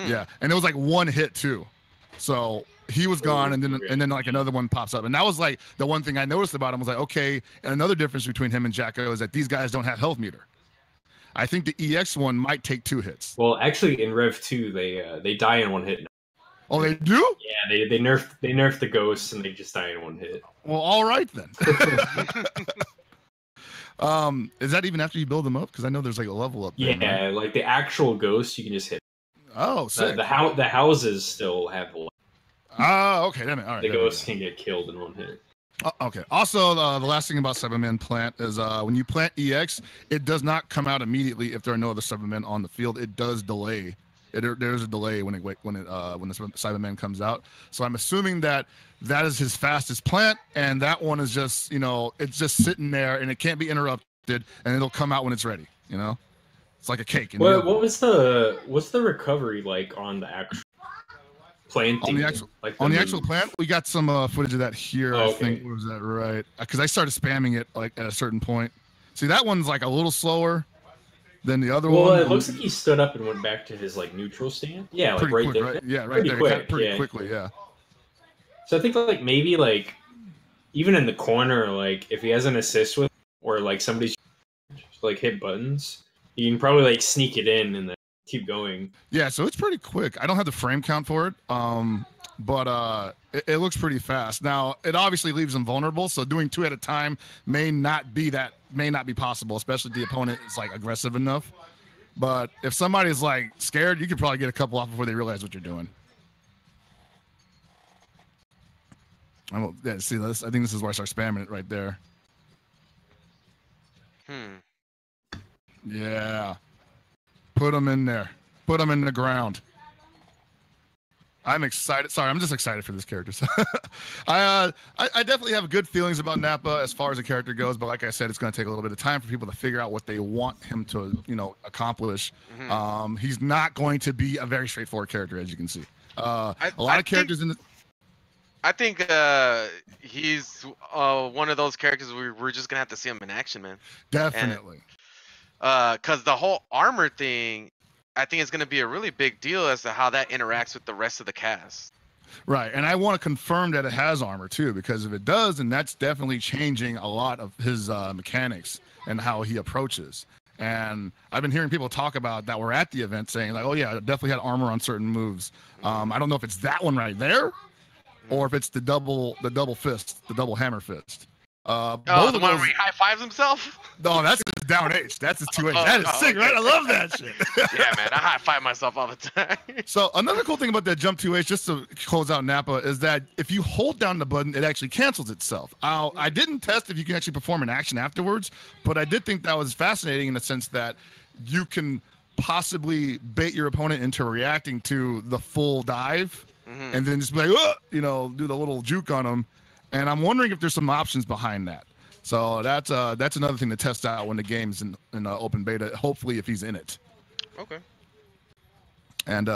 Yeah, and it was like one hit too. So he was gone, and then like another one pops up, and that was like the one thing I noticed about him was like, okay. And another difference between him and Jacko is that these guys don't have health meter. I think the EX one might take 2 hits. Well, actually, in Rev 2, they die in 1 hit. Oh, they do? Yeah, they nerf the ghosts and they just die in 1 hit. Well, all right then. Is that even after you build them up? Because I know there's like a level up there. Yeah, right? Like the actual ghosts, you can just hit. Oh, sick. The houses still have. Oh, okay. All right. The ghosts can get killed in 1 hit. Okay. Also, the last thing about Cybermen plant is when you plant EX, it does not come out immediately if there are no other Cybermen on the field. It does delay. There's a delay when the Cyberman comes out. So I'm assuming that is his fastest plant, and that one is just, you know, it's just sitting there and it can't be interrupted, and it'll come out when it's ready. You know. It's like a cake. What's the recovery like on the actual planting? On the actual plant, we got some footage of that here. Oh, I think was that right? Because I started spamming it like at a certain point. See, that one's like a little slower than the other one. Well, it looks like he stood up and went back to his like neutral stand. Yeah, like right there. Right? Yeah, right pretty there. Quick, pretty quickly, yeah. So I think like maybe like even in the corner, like if he has an assist with or like somebody's like hit buttons, you can probably like sneak it in and then keep going. Yeah, so it's pretty quick. I don't have the frame count for it, but it looks pretty fast. Now it obviously leaves them vulnerable, so doing 2 at a time may not be possible, especially if the opponent is like aggressive enough. But if somebody's like scared, you could probably get a couple off before they realize what you're doing. Yeah, see this? I think this is where I start spamming it right there. Yeah. Put them in there. Put them in the ground. I'm excited. Sorry, I'm just excited for this character. I definitely have good feelings about Nappa as far as the character goes, but like I said, it's going to take a little bit of time for people to figure out what they want him to, accomplish. He's not going to be a very straightforward character, as you can see. A lot of characters in the... I think he's one of those characters we're just gonna have to see him in action, man. Definitely. Because the whole armor thing, I think is gonna be a really big deal as to how that interacts with the rest of the cast. Right, and I want to confirm that it has armor too, because if it does, then that's definitely changing a lot of his mechanics and how he approaches. And I've been hearing people talk about that were at the event saying like, oh yeah, it definitely had armor on certain moves. I don't know if it's that one right there, or if it's the double fist, the double hammer fist. The one where he high fives himself? No, that's his down H. That's his 2H. That is sick, right? I love that shit. Yeah, man, I high five myself all the time. So another cool thing about that jump 2H, just to close out Nappa, is that if you hold down the button, it actually cancels itself. I didn't test if you can actually perform an action afterwards, but I did think that was fascinating in the sense that you can possibly bait your opponent into reacting to the full dive. And then just be like, do the little juke on them. And I'm wondering if there's some options behind that. So that's another thing to test out when the game's in open beta. Hopefully, if he's in it. Okay. And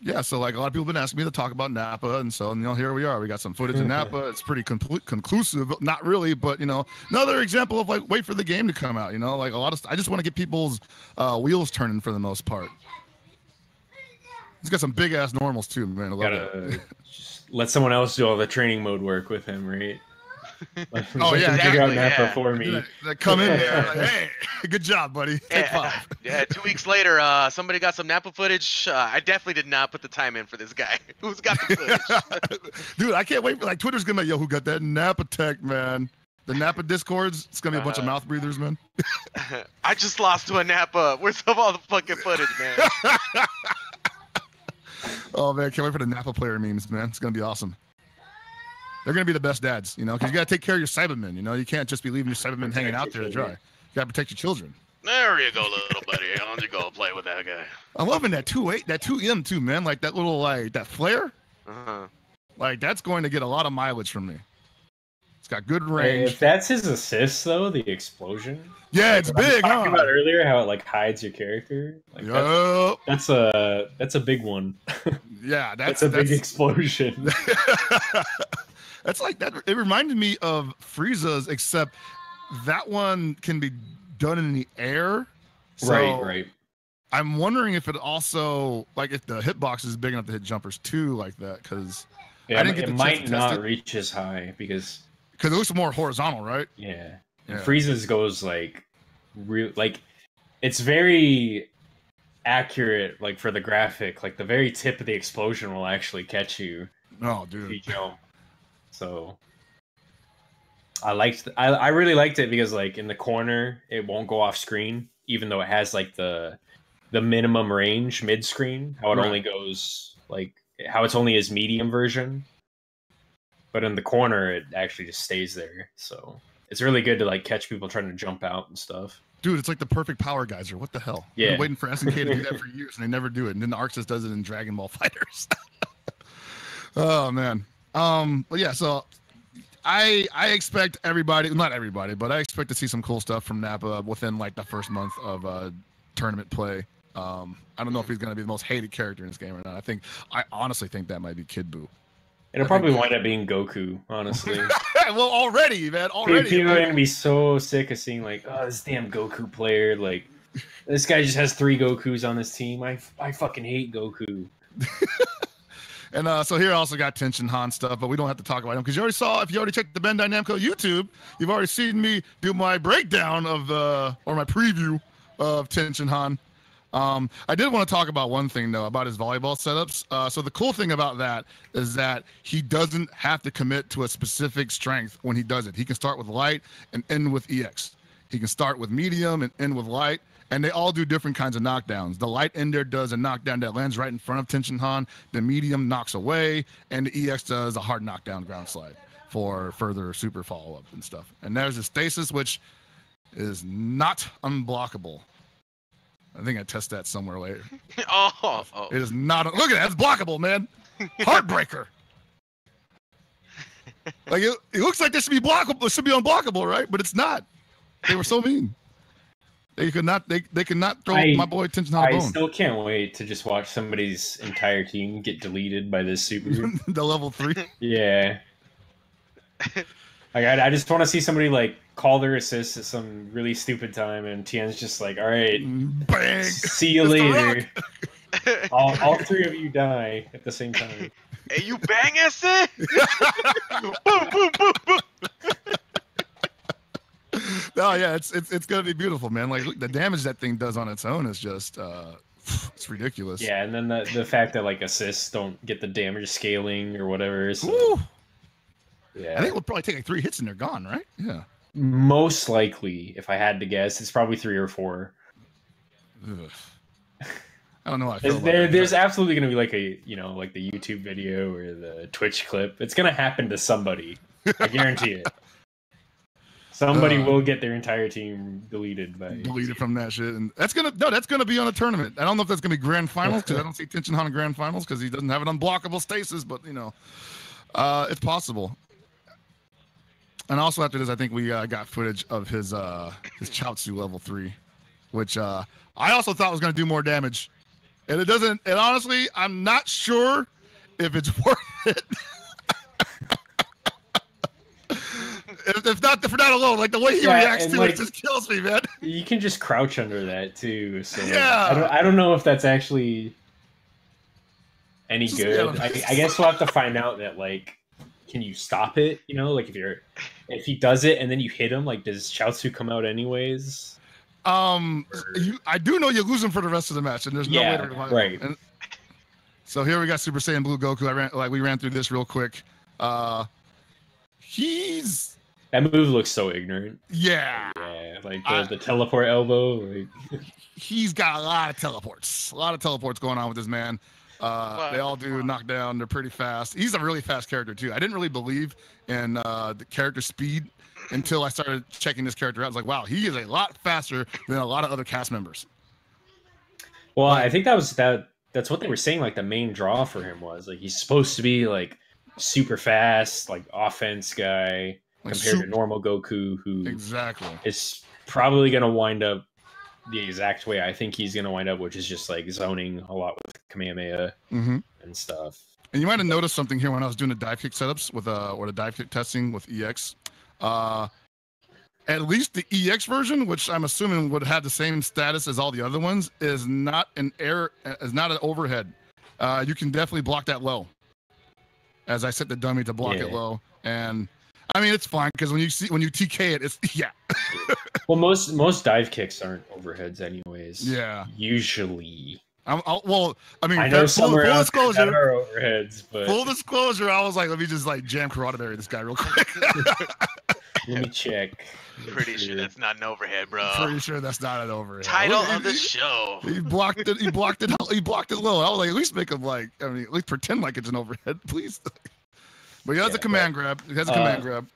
yeah, so like a lot of people have been asking me to talk about Nappa, and so here we are. We got some footage of Nappa. It's pretty conclusive, not really, but another example of like wait for the game to come out. Like a lot of I just want to get people's wheels turning for the most part. He's got some big ass normals too, man. I love it. Just let someone else do all the training mode work with him, right? Oh yeah, figure out Nappa for me. They come in there, like, hey, good job, buddy. Take 5. Yeah, 2 weeks later, somebody got some Nappa footage. I definitely did not put the time in for this guy. Who's got the footage? Dude, I can't wait for like Twitter's gonna be like, yo, who got that Nappa tech, man? The Nappa Discords, it's gonna be a bunch of mouth breathers, man. I just lost to a Nappa. Where's all the fucking footage, man? Oh man, can't wait for the Nappa player memes, man. It's gonna be awesome. They're gonna be the best dads, because you gotta take care of your Cybermen. You can't just be leaving your Cybermen hanging out there to dry. You gotta protect your children. There you go, little buddy. Why don't you go play with that guy? I'm loving that 2.8, that 2M too, man. Like that little that flare. Like that's going to get a lot of mileage from me. It's got good range. If that's his assist though, the explosion. Yeah, it's big. I was talking about earlier how it like hides your character. Like, that's a big one. Yeah, that's a big explosion. That's like that. It reminded me of Frieza's, except that one can be done in the air. So right. I'm wondering if it also like if the hitbox is big enough to hit jumpers too, like that. Because I didn't get it might not reach as high because it looks more horizontal, right? Yeah. Frieza's goes like real, like it's very accurate, like for the graphic, like the very tip of the explosion will actually catch you. Oh, dude. If you jump. So I really liked it because like in the corner it won't go off screen, even though it has like the minimum range mid screen. How it only goes like how it's only his medium version. But in the corner it actually just stays there. So it's really good to like catch people trying to jump out and stuff. Dude, it's like the perfect power geyser. What the hell? Yeah. I've been waiting for SNK to do that for years, and they never do it. And then the Arxis does it in Dragon Ball FighterZ. Oh man. But yeah, so I expect everybody, not everybody, but I expect to see some cool stuff from Nappa within like the first month of tournament play. I don't know if he's going to be the most hated character in this game or not. I honestly think that might be Kid Buu. It'll probably wind up being Goku, honestly. Well, already, man. Already. People are going to be so sick of seeing, like, oh, this damn Goku player. Like, this guy just has 3 Gokus on his team. I fucking hate Goku. And so here I also got Tenshin Han stuff, but we don't have to talk about him because you already saw, if you already checked the Bandai Namco YouTube, you've already seen me do my breakdown of or my preview of Tenshin Han. I did want to talk about one thing though, about his volleyball setups. So the cool thing about that is that he doesn't have to commit to a specific strength when he does it. He can start with light and end with EX. He can start with medium and end with light, and they all do different kinds of knockdowns. The light ender does a knockdown that lands right in front of Tenshin Han. The medium knocks away, and the EX does a hard knockdown ground slide for further super follow-up and stuff. And there's the stasis, which is not unblockable. I think I test that somewhere later. Oh. It is not. Look at that. It's blockable, man. Heartbreaker. Like it looks like this should be blockable. It should be unblockable, right? But it's not. They were so mean. They could not. They could not throw my boy Tenshin Han a bone. I still can't wait to just watch somebody's entire team get deleted by this super. The level 3. Yeah. Like I just want to see somebody like call their assist at some really stupid time, and Tien's just like, "All right, bang, see you later." all 3 of you die at the same time. Hey, you bang assist! Boom, boom, boom, boom. No, yeah, it's gonna be beautiful, man. Like the damage that thing does on its own is just it's ridiculous. Yeah, and then the fact that like assists don't get the damage scaling or whatever. So, Ooh. yeah, I think we'll probably take like 3 hits and they're gone, right? Yeah. Most likely, if I had to guess, it's probably 3 or 4. Ugh. I don't know how I feel about that. There's absolutely going to be like like the YouTube video or the Twitch clip. It's going to happen to somebody. I guarantee it. Somebody will get their entire team deleted from that shit, and that's gonna be on a tournament. I don't know if that's gonna be grand finals because I don't see Tenshin Han in grand finals because he doesn't have an unblockable stasis, but it's possible. And also after this, I think we got footage of his Chaozu level 3, which I also thought was gonna do more damage, and it doesn't. And honestly, I'm not sure if it's worth it. If not for that alone, like the way he reacts to it just kills me, man. You can just crouch under that too. So yeah, I don't know if that's actually any good. I guess we'll have to find out that like, can you stop it? Like if he does it and then you hit him, like does Chaozu come out anyways? I do know you lose him for the rest of the match, and there's no way to revive him. And so here we got Super Saiyan Blue Goku. We ran through this real quick. That move looks so ignorant. Yeah. Yeah, like the teleport elbow. Like... He's got a lot of teleports. A lot of teleports going on with this man. They all do knockdown. They're pretty fast. He's a really fast character, too. I didn't really believe in the character speed until I started checking this character out. I was like, wow, he is a lot faster than a lot of other cast members. Well, I think that's what they were saying, like, the main draw for him was. Like, he's supposed to be, like, super fast, like, offense guy. Compared to normal Goku, who is probably going to wind up the exact way I think he's going to wind up, which is just like zoning a lot with Kamehameha and stuff. And you might have noticed something here when I was doing the dive kick setups with or the dive kick testing with EX. At least the EX version, which I'm assuming would have the same status as all the other ones, is not an overhead. You can definitely block that low. As I set the dummy to block it low, and I mean, it's fine because when you TK it, it's Well, most dive kicks aren't overheads, anyways. Yeah. Usually. I mean, I know somewhere full else disclosure, that are overheads, but full disclosure, I was like, let me just like jam karate berry this guy real quick. Let me check. Pretty sure that's not an overhead, bro. Pretty sure that's not an overhead. Title of the show. He blocked it. He blocked it low. I was like, at least make him like. I mean, at least pretend like it's an overhead, please. But he has a command grab. He has a command grab.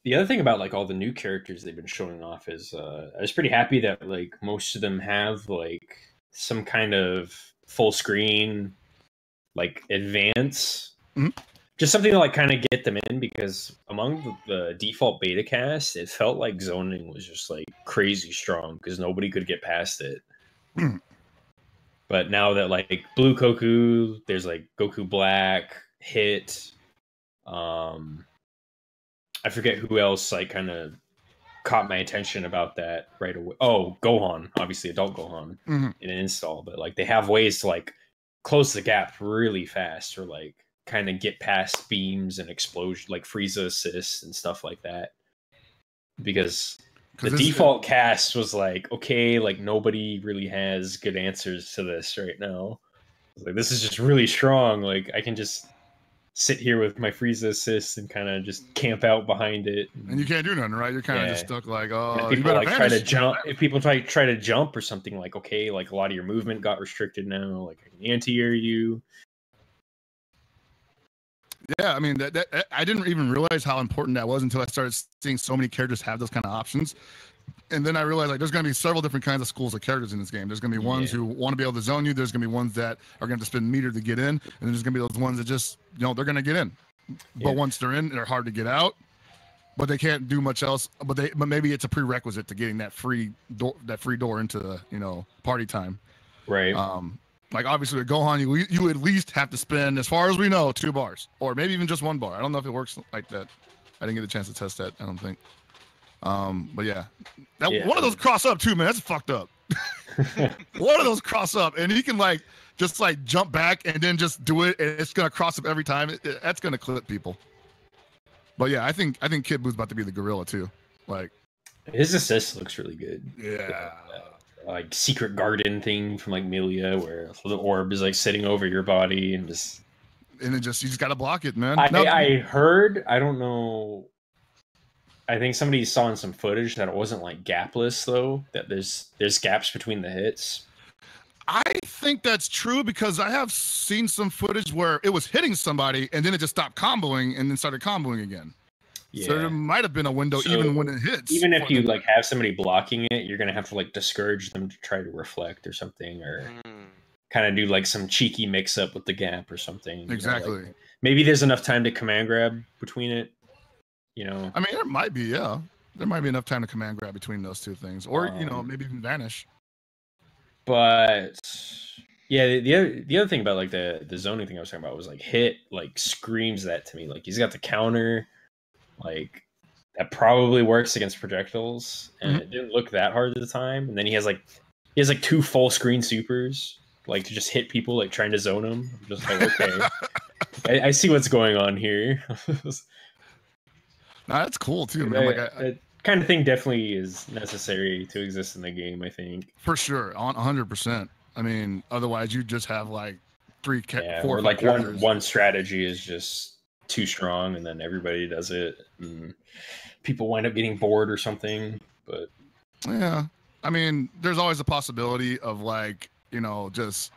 The other thing about like all the new characters they've been showing off is I was pretty happy that like most of them have like some kind of full screen like advance. Just something to like kind of get them in, because among the default beta cast, it felt like zoning was just like crazy strong because nobody could get past it. But now that like Blue Goku, there's like Goku Black, Hit, I forget who else like kind of caught my attention about that right away. Oh, Gohan, obviously adult Gohan in an install, but like they have ways to like close the gap really fast or like kind of get past beams and explosion, like Frieza assists and stuff like that. Because the default cast was like, okay, like nobody really has good answers to this right now. Like this is just really strong. Like I can just sit here with my Frieza assist and kind of just camp out behind it. And you can't do nothing, right? You're kind of just stuck like, oh, if people you like try to jump. If people try to jump or something, like okay, like a lot of your movement got restricted now. Like I can anti-air you. Yeah, I mean that I didn't even realize how important that was until I started seeing so many characters have those kind of options. And then I realized like there's going to be several different kinds of schools of characters in this game. There's going to be ones who want to be able to zone you. There's going to be ones that are going to spend meter to get in, and then there's going to be those ones that just they're going to get in. But once they're in, they're hard to get out. But they can't do much else. But maybe it's a prerequisite to getting that free door into the party time. Right. Like obviously with Gohan, you at least have to spend, as far as we know, 2 bars, or maybe even just 1 bar. I don't know if it works like that. I didn't get a chance to test that. I don't think. But yeah, one of those cross up too, man. That's fucked up. One of those cross up, and he can like just like jump back and then just do it, and it's gonna cross up every time. That's gonna clip people. But yeah, I think Kid Buu's about to be the gorilla too. Like his assist looks really good. Yeah. Like secret garden thing from like Milia, where the orb is like sitting over your body and you just gotta block it, man. I heard, I don't know. I think somebody saw in some footage that it wasn't like gapless though. That there's gaps between the hits. I think that's true because I have seen some footage where it was hitting somebody and then it just stopped comboing and then started comboing again. Yeah. So there might have been a window even when it hits. Even if you like have somebody blocking it, you're gonna have to like discourage them to try to reflect or something, or kind of do like some cheeky mix up with the gap or something. Exactly. Like, maybe there's enough time to command grab between it. I mean, there might be, yeah. There might be enough time to command grab between those two things, or maybe even vanish. But yeah, the other thing about like the zoning thing I was talking about was like Hit like screams that to me. Like he's got the counter, like that probably works against projectiles, and it didn't look that hard at the time. And then he has like 2 full screen supers, like to just hit people like trying to zone them. I'm just like, okay, I see what's going on here. Nah, that's cool too, man. That kind of thing definitely is necessary to exist in the game, I think. For sure, 100%. I mean, otherwise you just have like 4 or like one strategy is just too strong, and then everybody does it, and people wind up getting bored or something. But yeah, I mean, there's always a possibility of like just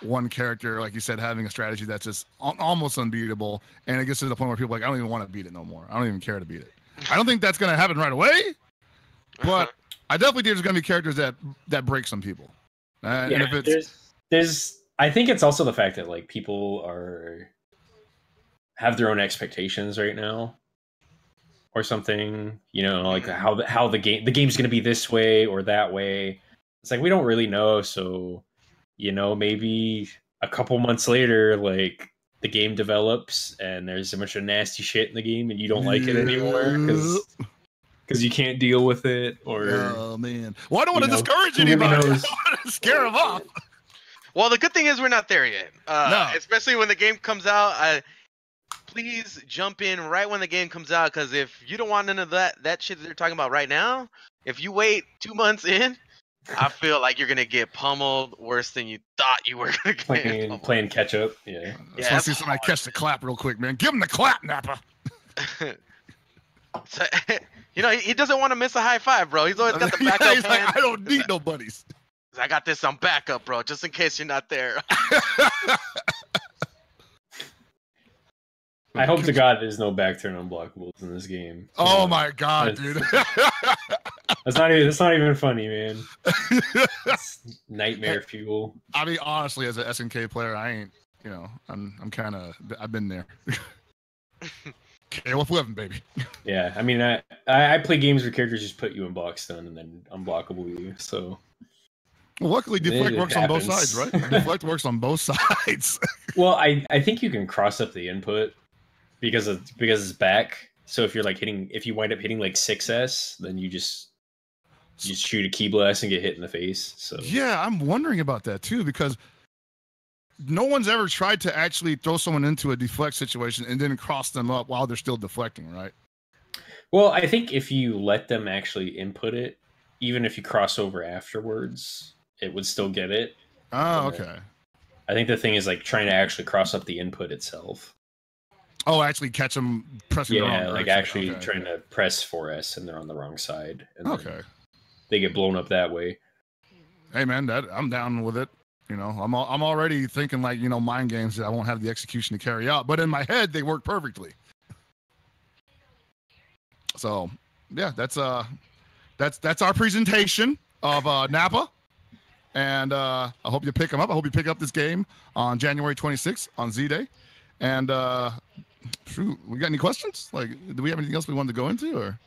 one character, like you said, having a strategy that's just almost unbeatable, and it gets to the point where people are like, I don't even want to beat it no more. I don't even care to beat it. I don't think that's going to happen right away, but I definitely think there's going to be characters that break some people. And if it's I think it's also the fact that like people have their own expectations right now, or something. Like how the game's going to be this way or that way. It's like we don't really know, so. Maybe a couple months later, like the game develops and there's a bunch of nasty shit in the game and you don't like it anymore because you can't deal with it. Or oh man, well I don't want to discourage anybody. I don't want to scare them off. Well, the good thing is we're not there yet. No. Especially when the game comes out. Please jump in right when the game comes out, because if you don't want none of that shit that they're talking about right now, if you wait 2 months in. I feel like you're gonna get pummeled worse than you thought you were gonna get. Playing catch up, yeah. I just want to see somebody catch the clap real quick, man. Give him the clap, Nappa. So, he doesn't want to miss a high five, bro. He's always got the backup. He's like, I don't need no buddies. I got this on backup, bro, just in case you're not there. I hope to God there's no back turn unblockables in this game. Oh my God, dude. That's not even funny, man. It's nightmare fuel. I mean, honestly, as an SNK player, I ain't, I've been there. KOF11, baby. Yeah, I mean, I play games where characters just put you in block stun and then unblockable you. So Well, luckily, deflect it works on both happens. sides, right? Deflect works on both sides. Well, I think you can cross up the input because it's back. So if you're like if you wind up hitting like 6S, then you just shoot a key blast and get hit in the face. So yeah, I'm wondering about that too, because no one's ever tried to actually throw someone into a deflect situation and then cross them up while they're still deflecting, right? Well, I think if you let them actually input it, even if you cross over afterwards, it would still get it. Oh, okay. I think the thing is like trying to actually cross up the input itself. Oh, actually catch them pressing the wrong Yeah, like direction. actually trying to press 4S and they're on the wrong side. And Okay. They get blown up that way. Hey man, I'm down with it. You know, I'm already thinking like, you know, mind games that I won't have the execution to carry out, but in my head they work perfectly. So yeah, that's our presentation of Nappa, and I hope you pick them up. I hope you pick up this game on January 26th on Z-Day. And shoot, we got any questions? Like, do we have anything else we wanted to go into, or?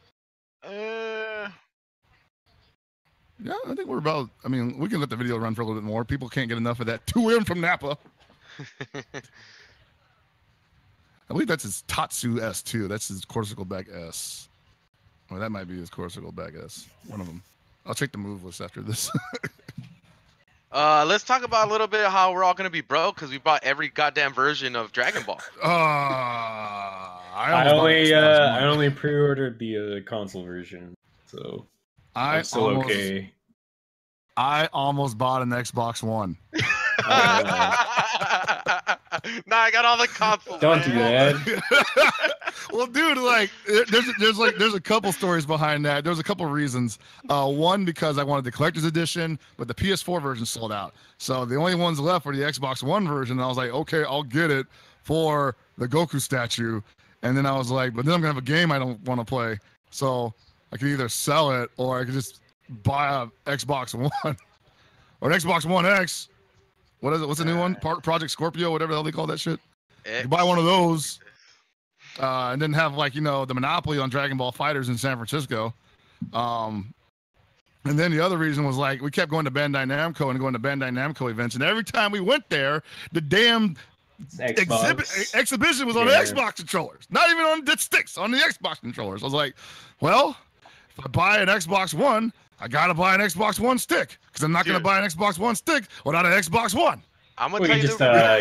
Yeah, I think we're about. I mean, we can let the video run for a little bit more. People can't get enough of that 2M from Nappa. I believe that's his Tatsu S2. That's his Corsical back S. Or that might be his Corsical back S. One of them. I'll check the move list after this. Let's talk about a little bit how we're all gonna be broke because we bought every goddamn version of Dragon Ball. I only pre-ordered the console version, so I'm still okay. I almost bought an Xbox One. Nah, I got all the consoles. Don't do that. Well, dude, like, there's a couple stories behind that. There's a couple reasons. One, because I wanted the collector's edition, but the PS4 version sold out. So the only ones left were the Xbox One version. And I was like, okay, I'll get it for the Goku statue. And then I was like, but then I'm gonna have a game I don't want to play. So I could either sell it or I could just buy a Xbox One or an Xbox One X. What is it? What's the new one? Project Scorpio, whatever the hell they call that shit. You buy one of those, and then have, like, you know, the monopoly on Dragon Ball FighterZ in San Francisco. And then the other reason was, like, we kept going to Bandai Namco and going to Bandai Namco events, and every time we went there, the damn exhibition was on the Xbox controllers, not even on the sticks, on the Xbox controllers. I was like, well, if I buy an Xbox One, I gotta buy an Xbox One stick, because I'm not gonna buy an Xbox One stick without an Xbox One. I'm gonna tell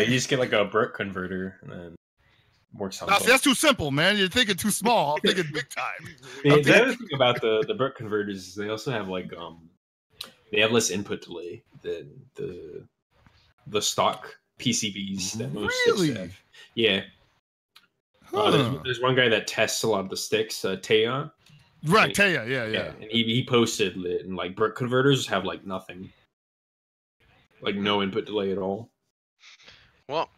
you just get like a brick converter and then works on. See, that's too simple, man. You're thinking too small. I'm thinking big time. The other thing about the brick converters is they also have like they have less input delay than the stock PCBs that most sticks have. Yeah. There's one guy that tests a lot of the sticks, Taya. Right, Taya, yeah. And he posted it, and like brick converters have like nothing, like no input delay at all. Well,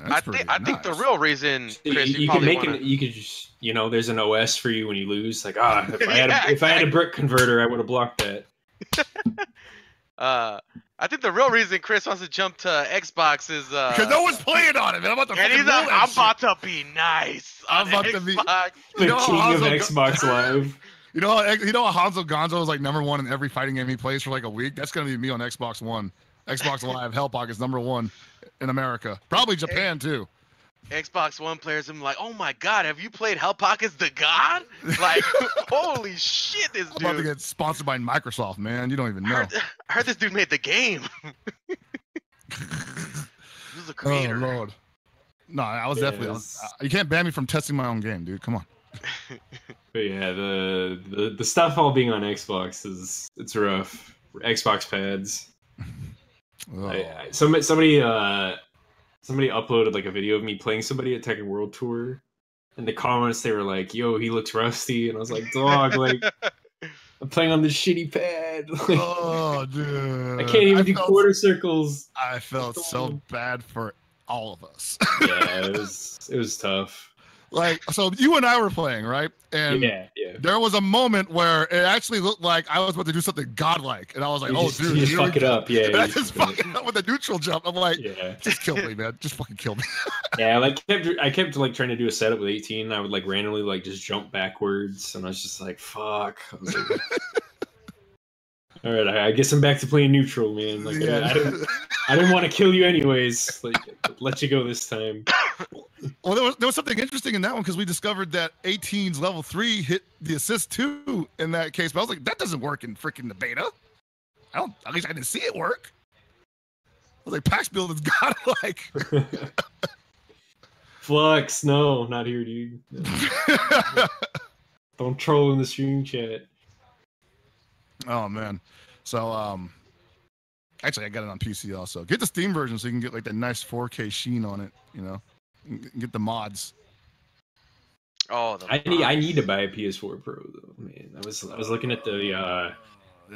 I think the real reason, Chris, you can make it. You could just, you know, there's an OS for you when you lose. Like, if I had a brick converter, I would have blocked that. I think the real reason Chris wants to jump to Xbox is because no one's playing on it, man. I'm about to be nice. I'm about to be the king of Xbox Live. You know how Hanzo Gonzo is like #1 in every fighting game he plays for like a week? That's gonna be me on Xbox One. Xbox Live, Hellpock is #1 in America. Probably Japan too. Xbox One players, I'm like, oh my god, have you played Hellpock as the God? Like, holy shit, this dude. I'm about to get sponsored by Microsoft, man. You don't even know. I heard this dude made the game. This is a creator. Oh Lord. No, I was definitely. You can't ban me from testing my own game, dude. Come on. But yeah, the stuff all being on Xbox it's rough. Xbox pads. Somebody uploaded like a video of me playing somebody at Tekken World Tour. In the comments, they were like, "Yo, he looks rusty," and I was like, "Dog, like I'm playing on this shitty pad." Like, oh, dude, I can't even do quarter circles. I felt so bad for all of us. Yeah, it was tough. Like, so you and I were playing, right? And yeah. there was a moment where it actually looked like I was about to do something godlike, and I was like, You dude, just fuck it up. Yeah. And I just fuck it up with a neutral jump. I'm like, yeah. just kill me, man. Just fucking kill me. Yeah, like I kept like trying to do a setup with 18. And I would like randomly like just jump backwards, and I was just like, fuck. I was like, all right, I guess I'm back to playing neutral, man. Like, I didn't want to kill you anyways. Like, let you go this time. Well, there was something interesting in that one because we discovered that 18's level 3 hit the assist too in that case. But I was like, that doesn't work in freaking the beta. At least I didn't see it work. I was like, Pax build is godlike. Flux, no, not here, dude. No. Don't troll in the stream chat. Oh man. So actually I got it on PC also. Get the Steam version so you can get like that nice 4K sheen on it, you know. Get the mods. Oh, I need to buy a PS4 Pro though, man. I was looking at the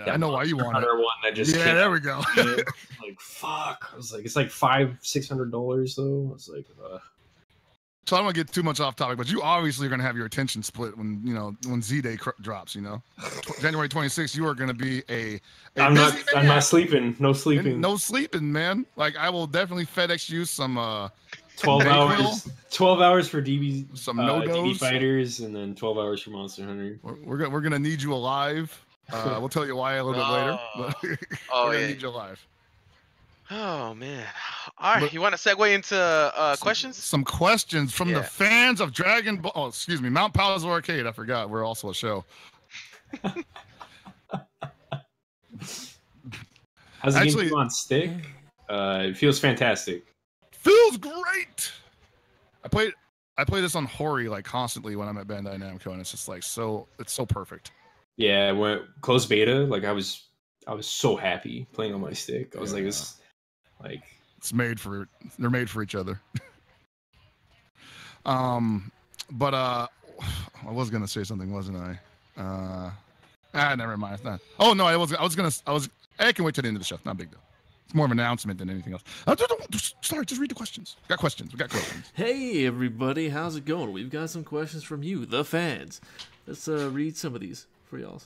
I know why you want it. One that just came there we go. Like fuck. I was like, it's like $500-$600 though. I was like, So I don't want to get too much off topic, but you obviously are going to have your attention split when Z-Day drops. January 26th, you are going to be I'm not sleeping. No sleeping. No sleeping, man. Like I will definitely FedEx you some 12 hours. 12 hours for DB no-dos. Fighters, and then 12 hours for Monster Hunter. We're gonna need you alive. We'll tell you why a little bit later. But we're gonna need you alive. Oh man! All right, you want to segue into questions? Some questions from the fans of Dragon Ball. Oh, excuse me, Mount Paozu Arcade. I forgot we're also a show. How's the game on stick? It feels fantastic. Feels great. I play this on Hori like constantly when I'm at Bandai Namco, and it's just like it's so perfect. Yeah, when closed beta, like I was so happy playing on my stick. I was like, they're made for each other. But I was gonna say something, wasn't I? Never mind. It's not. Oh no, I can wait till the end of the show. Not a big deal. It's more of an announcement than anything else. Sorry, just read the questions. We got questions. Hey everybody, how's it going? We've got some questions from you, the fans. Let's read some of these for y'all.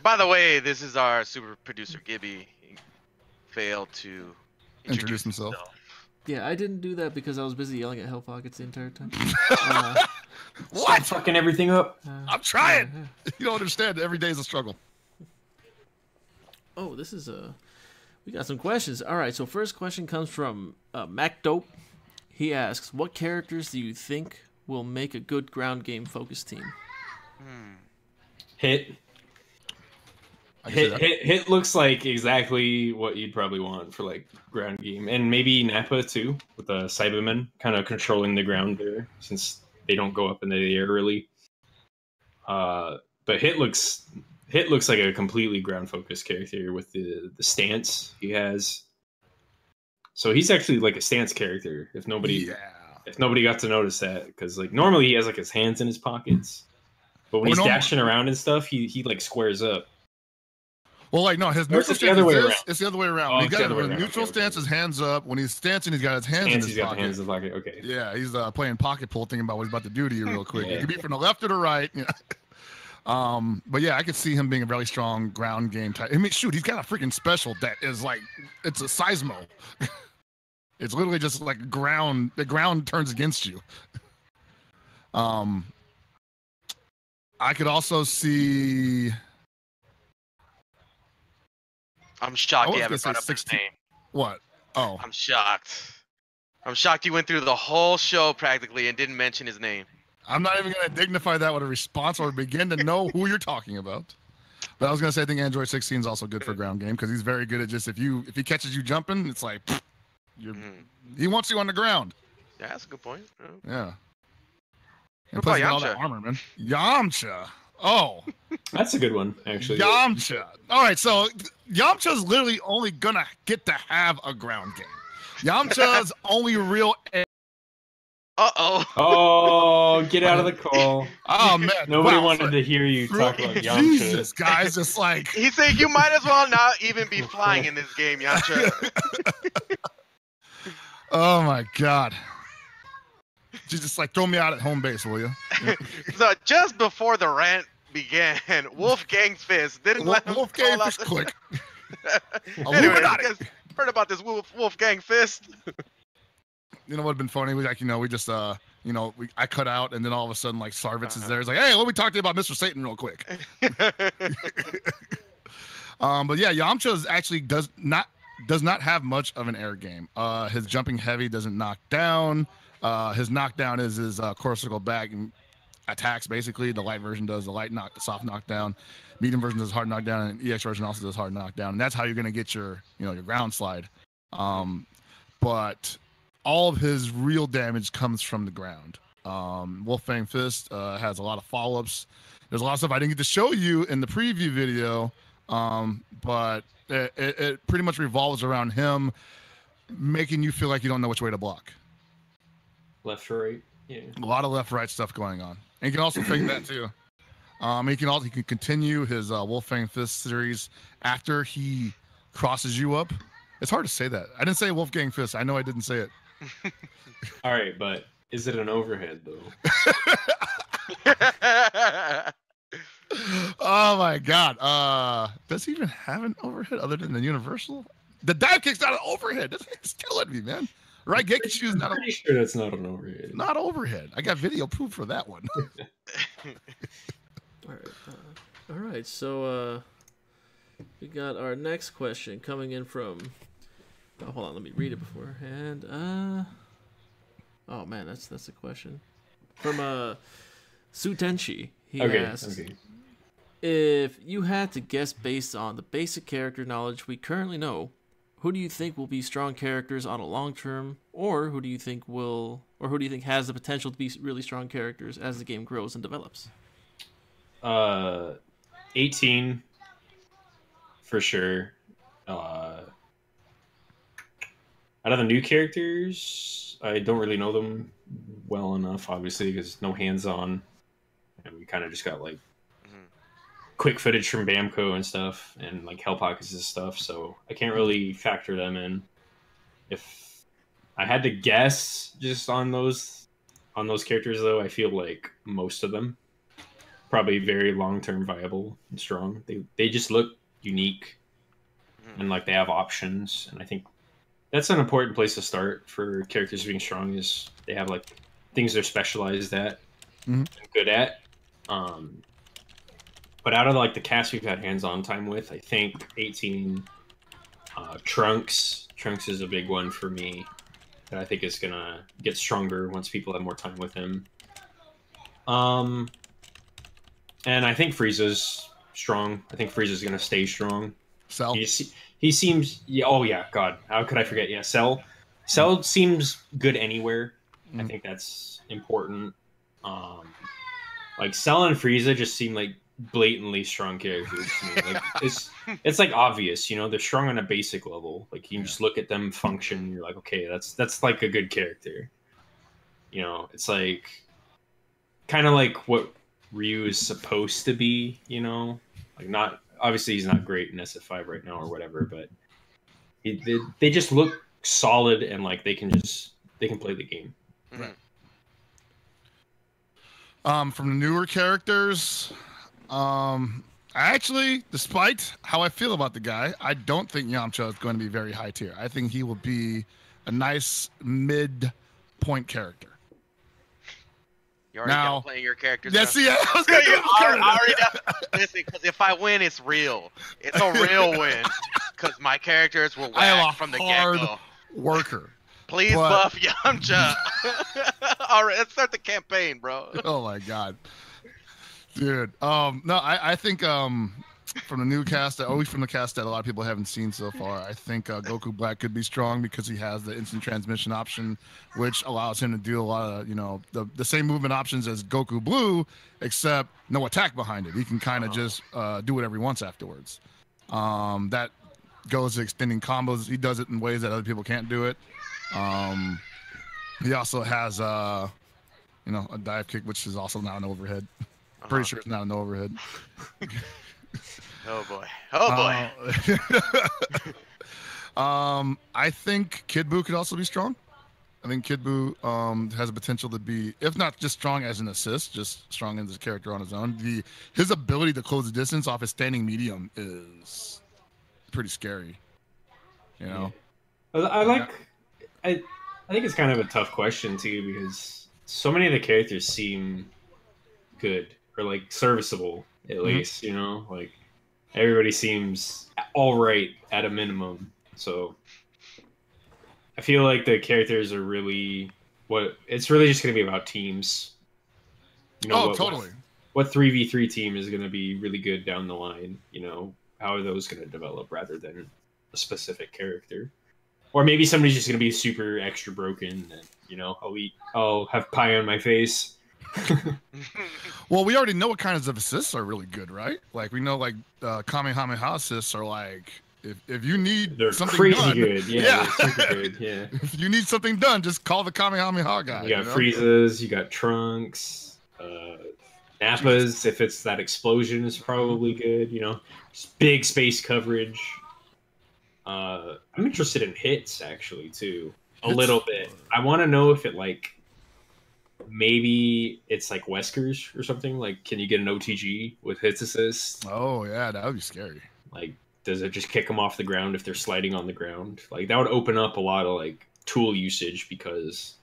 By the way, this is our super producer Gibby. He failed to introduce himself. Yeah, I didn't do that because I was busy yelling at Hell Pockets the entire time. What? Fucking everything up. I'm trying. You don't understand. Every day is a struggle. Oh, this is we got some questions. All right, so first question comes from Mac Dope. He asks, what characters do you think will make a good ground game focused team? Hit looks like exactly what you'd probably want for like ground game, and maybe Nappa too, with the Cybermen kind of controlling the ground there, since they don't go up in the air really. But Hit looks like a completely ground focused character with the stance he has. So he's actually like a stance character. If nobody got to notice that, because like normally he has like his hands in his pockets, but when he's dashing around and stuff, he like squares up. Well, like no, his neutral stance it's the other way around. He got his neutral stance, his hands up. When he's stancing, he's got his hands in his pocket. Okay. Yeah, he's playing pocket pull, thinking about what he's about to do to you real quick. It could be from the left or the right. But yeah, I could see him being a really strong ground game type. I mean, shoot, he's got a freaking special that is like it's a seismo. It's literally just like the ground turns against you. I could also see. I'm shocked you haven't brought up his name. What? Oh. I'm shocked. I'm shocked you went through the whole show practically and didn't mention his name. I'm not even going to dignify that with a response or begin to know who you're talking about. But I was going to say I think Android 16 is also good for ground game because he's very good at just if he catches you jumping, it's like he wants you on the ground. Yeah, that's a good point. Yeah. What about all that armor, man. Yamcha. Oh. That's a good one, actually. Yamcha. All right, so Yamcha's literally only going to get to have a ground game. Yamcha's only real... Oh, get out of the call. Oh, man. Nobody wanted to hear you talk about Yamcha. Jesus, guys, it's like... He said you might as well not even be flying in this game, Yamcha. Oh, my God. She's just like, throw me out at home base, will you? So just before the rant began, Wolfgang Fist didn't let him Wolfgang call out Fist the... click. Anyway, you guys heard about this Wolfgang Fist? You know what would have been funny? Like, we just, I cut out, and then all of a sudden, like, Sarvitz is there. He's like, hey, let me talk to you about Mr. Satan real quick. But yeah, Yamcha actually does not have much of an air game. His jumping heavy doesn't knock down. His knockdown is his corsical back and attacks, basically. The light version does the soft knockdown. Medium version does hard knockdown, and EX version also does hard knockdown. And that's how you're going to get your ground slide. But all of his real damage comes from the ground. Wolfgang Fist has a lot of follow-ups. There's a lot of stuff I didn't get to show you in the preview video, but it pretty much revolves around him making you feel like you don't know which way to block. Left or right? Yeah. A lot of left-right stuff going on. And you can also fake that too. He can continue his Wolfgang Fist series after he crosses you up. It's hard to say that. I didn't say Wolfgang Fist. I know I didn't say it. All right, but is it an overhead though? Oh my god. Does he even have an overhead other than the universal? The dive kick's not an overhead. This thing's killing me, man. Right, Gekishu is not. I'm pretty sure that's not an overhead. Not overhead. I got video proof for that one. All right. So we got our next question coming in from. Oh, hold on, let me read it beforehand. Oh man, that's a question from Sutenshi. He asks, if you had to guess based on the basic character knowledge we currently know, who do you think will be strong characters on a long term, or who do you think has the potential to be really strong characters as the game grows and develops? 18 for sure. Out of the new characters, I don't really know them well enough, obviously, because no hands-on, and we kind of just got like quick footage from Bamco and stuff, and like Hell Pockets and stuff. So I can't really factor them in. If I had to guess just on those characters, though, I feel like most of them probably very long-term viable and strong. They just look unique, and like they have options, and I think that's an important place to start for characters being strong, is they have like things they're specialized at and good at. But out of like the cast we've had hands-on time with, I think 18 Trunks is a big one for me that I think is gonna get stronger once people have more time with him. And I think Frieza's strong. I think Frieza's gonna stay strong. Cell. He seems. Yeah, oh yeah, God, how could I forget? Yeah, Cell seems good anywhere. I think that's important. Like Cell and Frieza just seem like blatantly strong characters to me. Like it's like obvious, they're strong on a basic level. Like you can just look at them function, and you're like, okay, that's like a good character. It's like kind of like what Ryu is supposed to be. Like not. Obviously, he's not great in SF5 right now or whatever, but they just look solid, and like they can play the game. Right. From the newer characters, actually, despite how I feel about the guy, I don't think Yamcha is going to be very high tier. I think he will be a nice mid-point character. You already done playing your characters. Yes, yeah. I was already listen, because if I win, it's real. It's a real win. Because my characters will whack from the get-go. Worker. Please buff Yamcha. All right, let's start the campaign, bro. Oh my god, dude. No, I think from the new cast, always from the cast that a lot of people haven't seen so far, I think Goku Black could be strong because he has the instant transmission option, which allows him to do a lot of the same movement options as Goku Blue, except no attack behind it. He can kind of just do whatever he wants afterwards. That goes to extending combos. He does it in ways that other people can't do it. He also has a dive kick, which is also not an overhead. Pretty sure it's not an overhead. Oh boy. Oh boy. I think Kid Buu could also be strong. I think Kid Buu has a potential to be, if not just strong as an assist, just strong as a character on his own. His ability to close the distance off his standing medium is pretty scary. You know, I think it's kind of a tough question too because so many of the characters seem good or like serviceable at least. You know, like everybody seems all right at a minimum. So I feel like the characters are really it's really just going to be about teams. You know, totally. What 3v3 team is going to be really good down the line? You know, how are those going to develop rather than a specific character? Or maybe somebody's just going to be super extra broken and, you know, I'll have pie on my face. Well, we already know what kinds of assists are really good, right? Like we know like Kamehameha assists are like if you need something crazy done, good. Yeah, they're super good. Yeah. If you need something done, just call the Kamehameha guy. You got Friezas, you got Trunks, Nappas. If it's that explosion, is probably good. You know, just big space coverage. I'm interested in hits actually too, a little bit. I want to know if it like maybe it's like Wesker's or something. Like, can you get an OTG with hits assist? Oh yeah, that would be scary. Like, does it just kick them off the ground if they're sliding on the ground? Like, that would open up a lot of like tool usage because,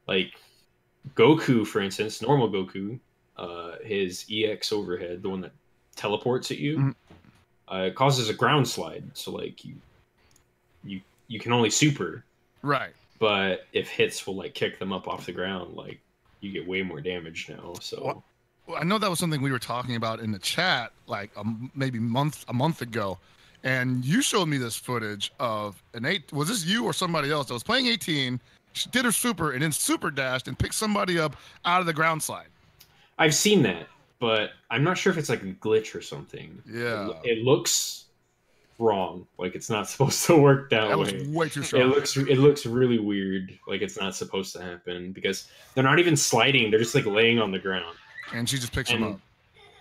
like, Goku, for instance, normal Goku, his EX overhead, the one that teleports at you, it causes a ground slide. So like you can only super. Right. But if hits will like kick them up off the ground, like you get way more damage now. So well, I know that was something we were talking about in the chat, like maybe a month ago, and you showed me this footage of was this you or somebody else that was playing 18? She did her super and then super dashed and picked somebody up out of the ground slide. I've seen that, but I'm not sure if it's like a glitch or something. Yeah, it looks wrong. Like it's not supposed to work that way. Was way too strong. It looks really weird. Like it's not supposed to happen because they're not even sliding. They're just like laying on the ground. And she just picks them up.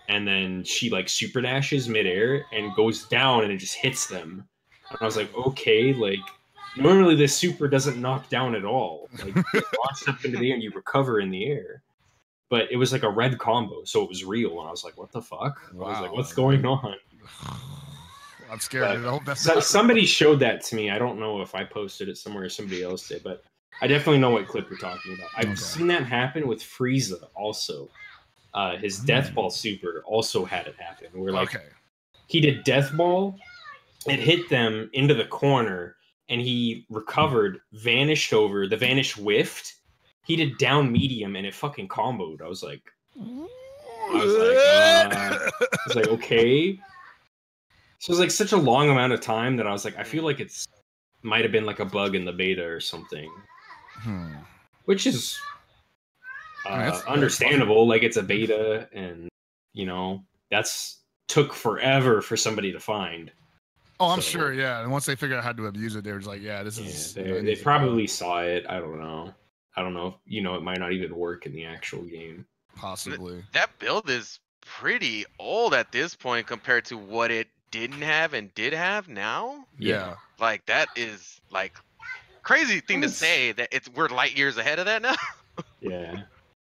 And then she like super dashes midair and goes down and it just hits them. And I was like, okay, like normally this super doesn't knock down at all. Like you get launched up into the air and you recover in the air. But it was like a red combo, so it was real. And I was like, what the fuck? Wow. I was like, what's going on? I'm scared. Somebody showed that to me. I don't know if I posted it somewhere or somebody else did, but I definitely know what clip you're talking about. I've seen that happen with Frieza also. His Death Ball super also had it happen. Where like he did Death Ball, it hit them into the corner, and he recovered, vanished over, the vanish whiffed. He did down medium, and it fucking comboed. I was like, okay. So it was like such a long amount of time that I was like, I feel like it's might have been like a bug in the beta or something, which is understandable. Like it's a beta, and you know took forever for somebody to find. Oh, I'm sure, yeah. And once they figured out how to abuse it, they were just like, yeah, this is. They probably saw it. I don't know. You know, it might not even work in the actual game. Possibly. That build is pretty old at this point compared to what it didn't have and did have now. Yeah. Like that is like crazy thing to say that we're light years ahead of that now. Yeah.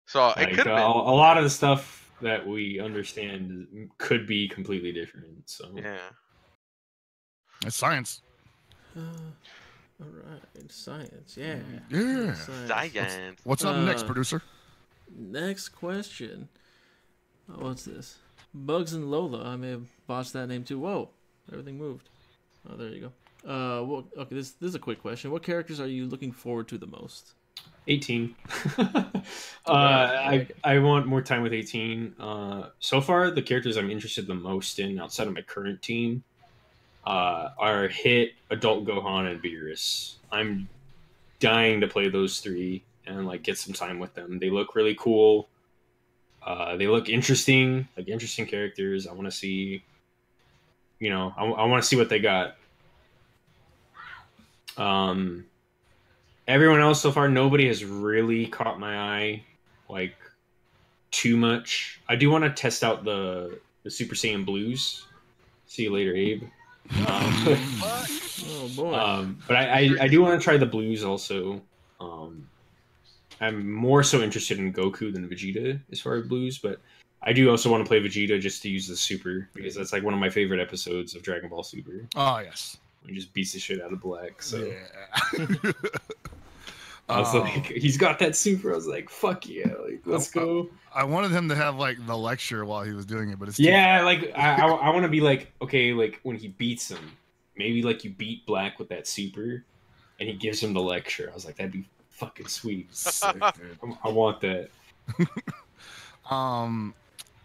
So like, it could have been a lot of the stuff that we understand could be completely different. So yeah. It's science. All right, science. Yeah. Yeah. Science. What's up next, producer? Next question. Oh, what's this? Bugs and Lola. I may have botched that name too. Whoa, everything moved. Oh, there you go. Okay, this is a quick question. What characters are you looking forward to the most? 18. I want more time with 18. So far, the characters I'm interested the most in outside of my current team are Hit, Adult Gohan, and Beerus. I'm dying to play those three and like get some time with them. They look really cool. They look interesting, like interesting characters. I want to see, you know, I want to see what they got. Everyone else so far, nobody has really caught my eye, like too much. I do want to test out the Super Saiyan Blues. See you later, Abe. Oh boy. But I do want to try the Blues also. I'm more so interested in Goku than Vegeta as far as blues, but I do also want to play Vegeta just to use the Super, because that's like one of my favorite episodes of Dragon Ball Super. Oh yes. He just beats the shit out of Black. So yeah. I was like, he's got that Super. I was like, fuck yeah, like let's go. I wanted him to have like the lecture while he was doing it, but it's like I want to be like, okay, like when he beats him, maybe like you beat Black with that Super, and he gives him the lecture. I was like, that'd be fucking sweet. sick, dude. I want that.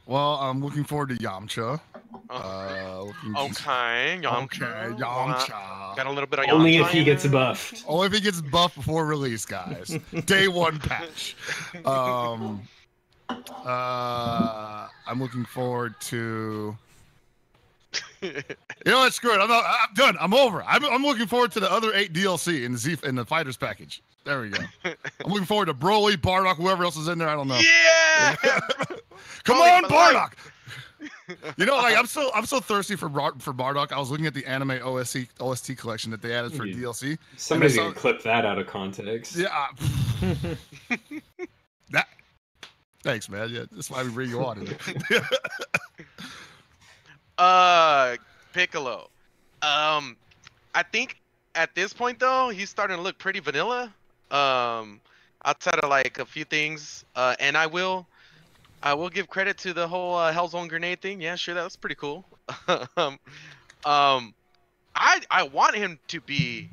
Well, I'm looking forward to Yamcha. Okay, Yamcha. Got a little bit of Yamcha. Only if he gets buffed. Only if he gets buffed before release, guys. Day 1 patch. I'm looking forward to. You know what? Screw it. I'm done. I'm over. I'm looking forward to the other 8 DLC in the Fighters package. There we go. I'm looking forward to Broly, Bardock, whoever else is in there. I don't know. Yeah. Come on, Bardock. You know, like I'm so thirsty for Bardock. I was looking at the anime OST collection that they added for DLC. Somebody's gonna clip that out of context. Yeah. Thanks, man. Yeah, that's why we bring you on. Piccolo. I think at this point though, he's starting to look pretty vanilla. Outside of like a few things, and I will give credit to the whole Hellzone grenade thing. Yeah, sure, that's pretty cool. I want him to be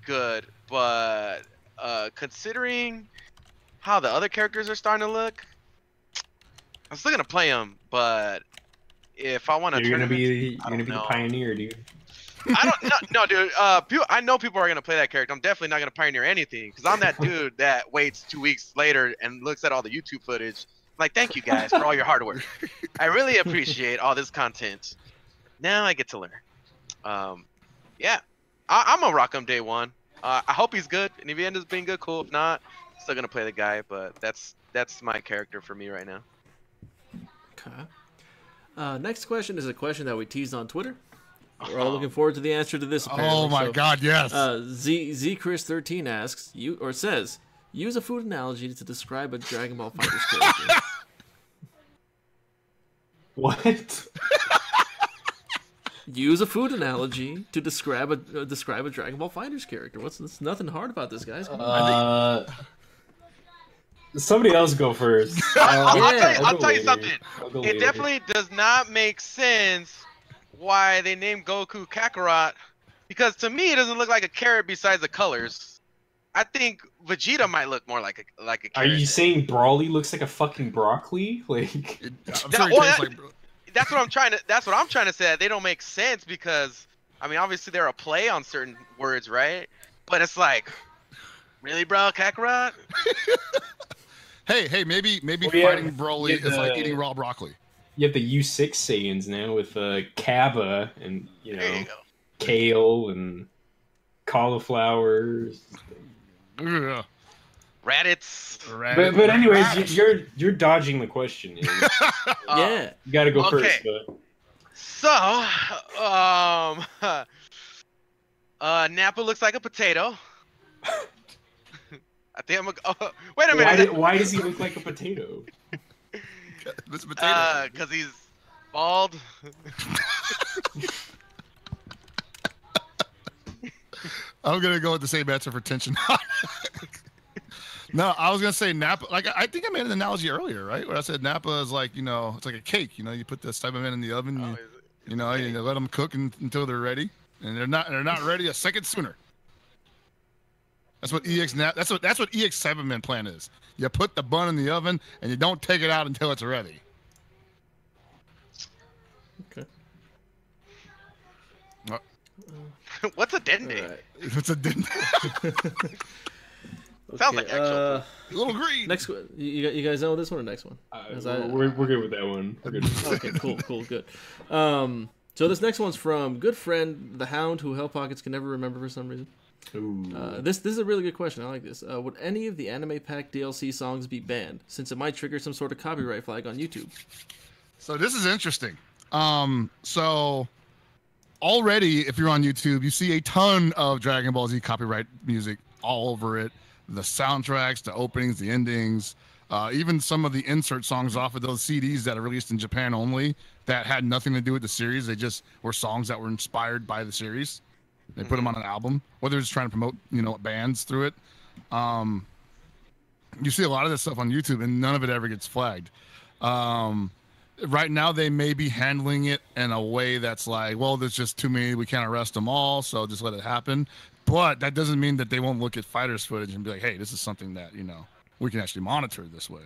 good, but considering how the other characters are starting to look, I'm still gonna play him. But if I want to, you're gonna be the pioneer, dude. I don't no, dude. I know people are gonna play that character. I'm definitely not gonna pioneer anything because I'm that dude that waits 2 weeks later and looks at all the YouTube footage. I'm like, thank you guys for all your hard work. I really appreciate all this content. Now I get to learn. Yeah, I'm gonna rock him day 1. I hope he's good, and if he ends up being good, cool. If not, still gonna play the guy. But that's my character for me right now. Okay. Next question is a question that we teased on Twitter. We're all looking forward to the answer to this. Apparently. Oh my God, yes. Chris13 asks says, use a food analogy to describe a Dragon Ball FighterZ character. What? Use a food analogy to describe a Dragon Ball FighterZ character. There's nothing hard about this, guys. Come on. Somebody else go first. I'll tell you something. It definitely does not make sense why they named Goku Kakarot, because to me it doesn't look like a carrot besides the colors. I think Vegeta might look more like a carrot. Are you saying Brawly looks like a fucking broccoli? Like that's what I'm trying to say. They don't make sense because I mean obviously they're a play on certain words, right? But it's like, really, bro, Kakarot? Hey, maybe fighting Broly is like eating raw broccoli. You have the U6 Saiyans now with Kaba and kale and cauliflowers. Yeah. Raditz. But anyways, you're dodging the question. Yeah, you gotta go first. But... So, Nappa looks like a potato. I think I'm wait a minute. Why does he look like a potato? This potato. Because he's bald. I'm gonna go with the same answer for tension. No, I was gonna say Nappa. Like I think I made an analogy earlier, right? Where I said Nappa is like it's like a cake. You put the Cybermen in the oven. You let them cook until they're ready, and they're not ready a second sooner. That's what That's what EX Cybermen plan is. You put the bun in the oven and you don't take it out until it's ready. Okay. What's a dende? Right. What's a dende? Sounds like actual. A little green. Next one. You guys know this one or next one? We're good with that one. We're good. Okay, cool, good. So this next one's from good friend the Hound, who Hell Pockets can never remember for some reason. This is a really good question. I like this. Would any of the Anime Pack DLC songs be banned, since it might trigger some sort of copyright flag on YouTube? So this is interesting. So already, if you're on YouTube, you see a ton of Dragon Ball Z copyright music all over it. the soundtracks, the openings, the endings, even some of the insert songs off of those CDs that are released in Japan only that had nothing to do with the series. They just were songs that were inspired by the series. They put them on an album, or they're just trying to promote, bands through it. You see a lot of this stuff on YouTube, and none of it ever gets flagged. Right now, they may be handling it in a way that's like, well, there's just too many. We can't arrest them all, so just let it happen. But that doesn't mean that they won't look at fighters footage and be like, hey, this is something that, we can actually monitor this way.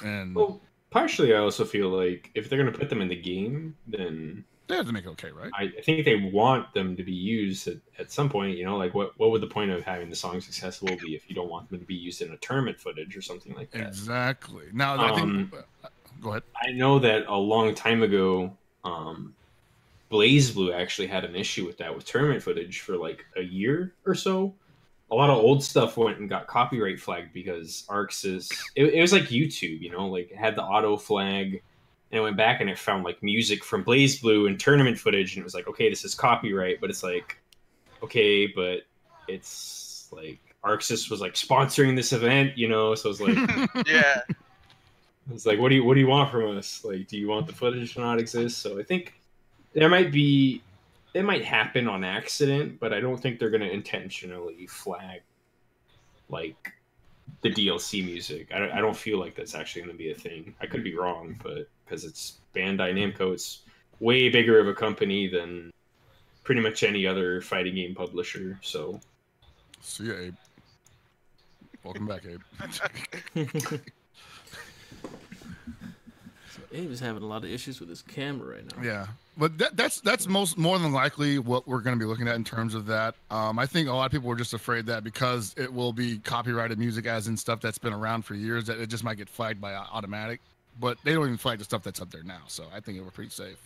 Well, partially, I also feel like if they're going to put them in the game, then they have to make it okay, right? I think they want them to be used at some point. Like what would the point of having the songs accessible be if you don't want them to be used in a tournament footage or something like that? Exactly. Now, I think. Go ahead. I know that a long time ago, BlazBlue actually had an issue with that with tournament footage for like a year or so. A lot of old stuff went and got copyright flagged because ArcSys. It was like YouTube, like it had the auto flag. And it went back and it found like music from BlazBlue and tournament footage, and it was like, okay, this is copyright, but it's like, okay, but it's like ArcSys was like sponsoring this event, so it's like, Yeah. It's like, what do you want from us? Like, do you want the footage to not exist? So I think it might happen on accident, but I don't think they're going to intentionally flag like the DLC music. I don't feel like that's actually going to be a thing. I could be wrong, but because it's Bandai Namco, it's way bigger of a company than pretty much any other fighting game publisher. So, see ya, Abe. Welcome back, Abe. So Abe is having a lot of issues with his camera right now. Yeah, but that's more than likely what we're going to be looking at in terms of that. I think a lot of people were just afraid that because it will be copyrighted music, as in stuff that's been around for years, that it just might get flagged by automatic. But they don't even flag the stuff that's up there now, so I think it was pretty safe.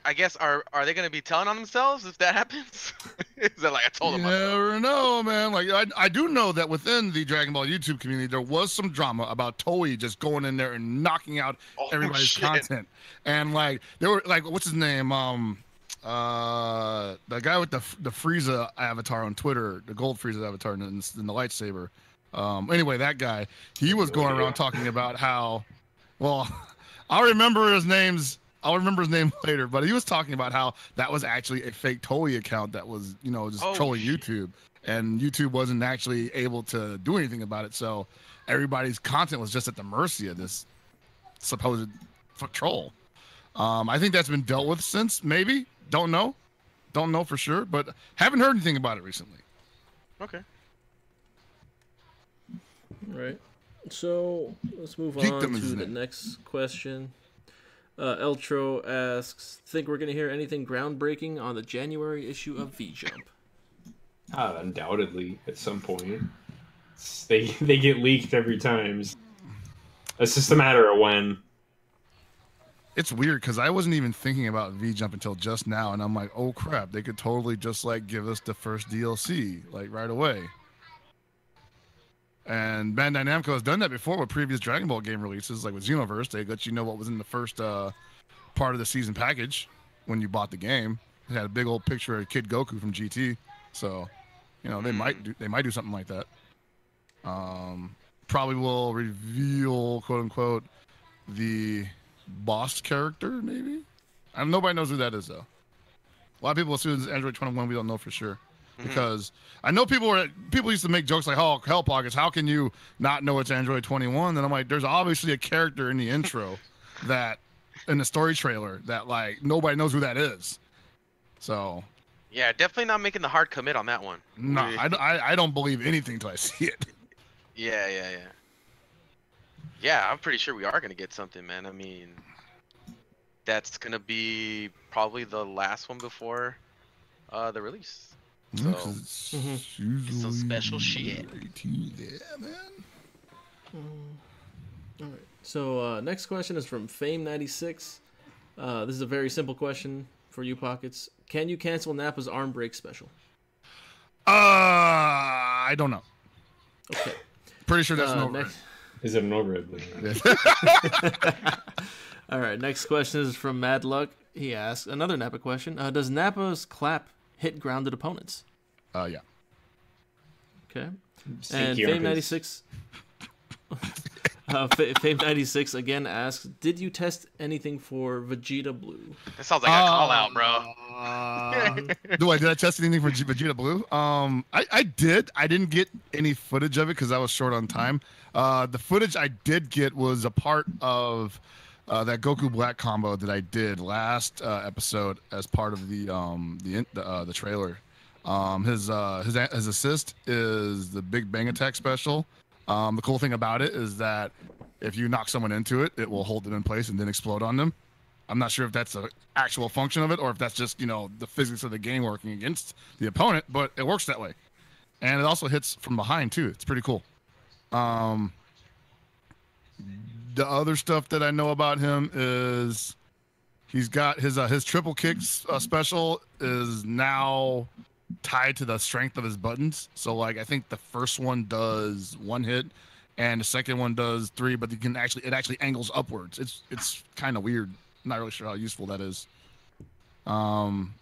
I guess are they going to be telling on themselves if that happens? Is that like I told them? You never know, man. Like I do know that within the Dragon Ball YouTube community, there was some drama about Toei just going in there and knocking out everybody's content. And like they were like, what's his name? The guy with the Frieza avatar on Twitter, the gold Frieza avatar in the lightsaber. Anyway, that guy, he was going around talking about how, well, I'll remember his name later, but he was talking about how that was actually a fake Toei account that was, just trolling YouTube, and YouTube wasn't actually able to do anything about it. So everybody's content was just at the mercy of this supposed troll. I think that's been dealt with since, maybe. Don't know for sure, but haven't heard anything about it recently. Okay. All right. So let's move on to the next question. Eltro asks, think we're going to hear anything groundbreaking on the January issue of V-Jump? Undoubtedly, at some point. They get leaked every time. It's just a matter of when. It's weird because I wasn't even thinking about V-Jump until just now, and I'm like, oh crap, they could totally just like give us the first DLC like right away. And Bandai Namco has done that before with previous Dragon Ball game releases, like with Xenoverse. They let you know what was in the first part of the season package when you bought the game. It had a big old picture of Kid Goku from GT. So, they might do something like that. Probably will reveal, quote unquote, the boss character, maybe. Nobody knows who that is though. A lot of people assume it's Android 21. We don't know for sure. Because I know people used to make jokes like, oh, Hell Pockets, how can you not know it's Android 21? And I'm like, there's obviously a character in the intro that, in the story trailer, that like nobody knows who that is. So. Yeah, definitely not making the hard commit on that one. No, I don't believe anything till I see it. Yeah. Yeah, I'm pretty sure we are going to get something, man. I mean, that's going to be probably the last one before the release. So, some special shit. Yeah, man. All right. So next question is from Fame96. This is a very simple question for you, Pockets. Can you cancel Nappa's arm break special? I don't know. Okay. Pretty sure that's no overhead. Is it an overhead? All right. Next question is from Mad Luck. He asks another Nappa question. Does Nappa's clap hit grounded opponents? Yeah. Okay. And Stinky Fame armpits. 96. Fame 96 again asks, did you test anything for Vegeta Blue? That sounds like a call out, bro. Did I test anything for Vegeta Blue? I did. I didn't get any footage of it because I was short on time. The footage I did get was a part of that Goku Black combo that I did last episode as part of the trailer. His assist is the Big Bang Attack special. The cool thing about it is that if you knock someone into it, it will hold them in place and then explode on them. I'm not sure if that's the actual function of it or if that's just, the physics of the game working against the opponent, but it works that way. And it also hits from behind too. It's pretty cool. The other stuff that I know about him is he's got his triple kicks special is now tied to the strength of his buttons. So like I think the first one does 1 hit and the second one does 3, but it actually angles upwards. It's kind of weird. Not really sure how useful that is.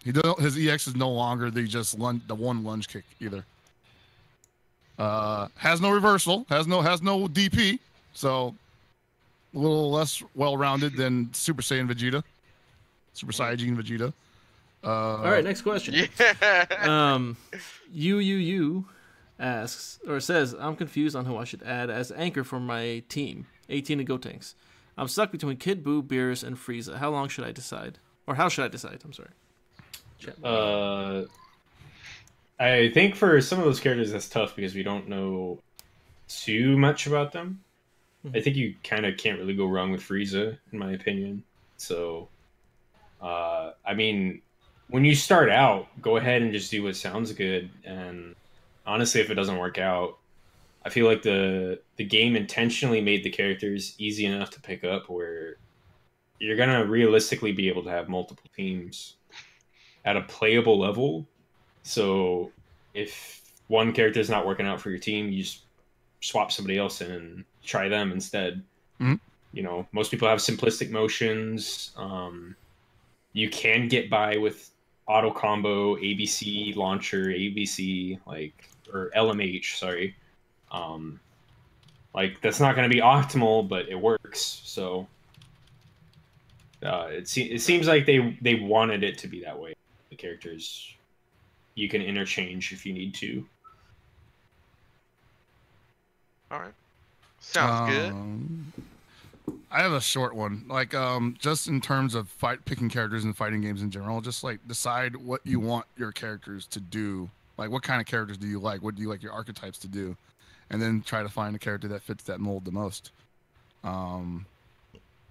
His EX is no longer the one lunge kick either. Has no reversal, has no DP, so a little less well-rounded than Super Saiyan Vegeta, Super Saiyajin Vegeta. All right, next question. Yeah. You asks or says, I'm confused on who I should add as anchor for my team, 18 and Go Tanks. I'm stuck between Kid Buu, Beerus, and Frieza. How long should I decide? Or how should I decide? I'm sorry. I think for some of those characters that's tough because we don't know too much about them. I think you kind of can't really go wrong with Frieza, in my opinion. So, I mean, when you start out, go ahead and just do what sounds good. And honestly, if it doesn't work out, I feel like the game intentionally made the characters easy enough to pick up where you're going to realistically be able to have multiple teams at a playable level. So if one character is not working out for your team, you just swap somebody else in and try them instead. Mm-hmm. Most people have simplistic motions. You can get by with auto combo, ABC launcher, ABC, or LMH, sorry. That's not going to be optimal, but it works. So it seems like they wanted it to be that way. The characters you can interchange if you need to. All right, sounds good. I have a short one. Just in terms of picking characters in fighting games in general, just decide what you want your characters to do. What kind of characters do you like? What do you like your archetypes to do? And then try to find a character that fits that mold the most.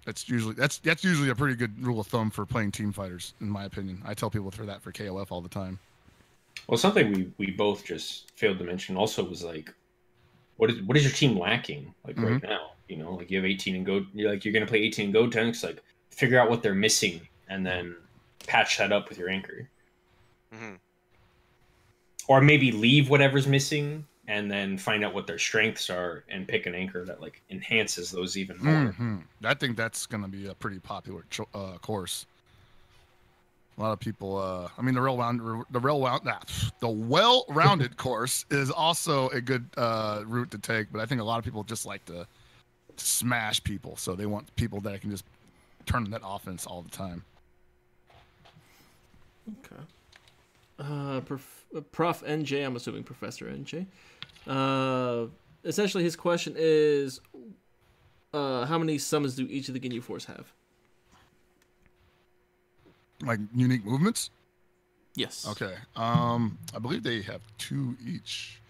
That's usually a pretty good rule of thumb for playing team fighters, in my opinion. I tell people for that for KOF all the time. Well, something we both just failed to mention also was what is your team lacking right now? You have 18 and Go. You're going to play 18 and Go Tanks. Figure out what they're missing and then patch that up with your anchor. Mm-hmm. Or maybe leave whatever's missing and then find out what their strengths are and pick an anchor that enhances those even more. Mm-hmm. I think that's going to be a pretty popular course. A lot of people. The well-rounded course is also a good route to take, but I think a lot of people just like to smash people, so they want people that can just turn that offense all the time. Okay. Prof NJ, I'm assuming Professor NJ. Essentially, his question is, how many summons do each of the Ginyu Force have? Unique movements? Yes. Okay. I believe they have 2 each.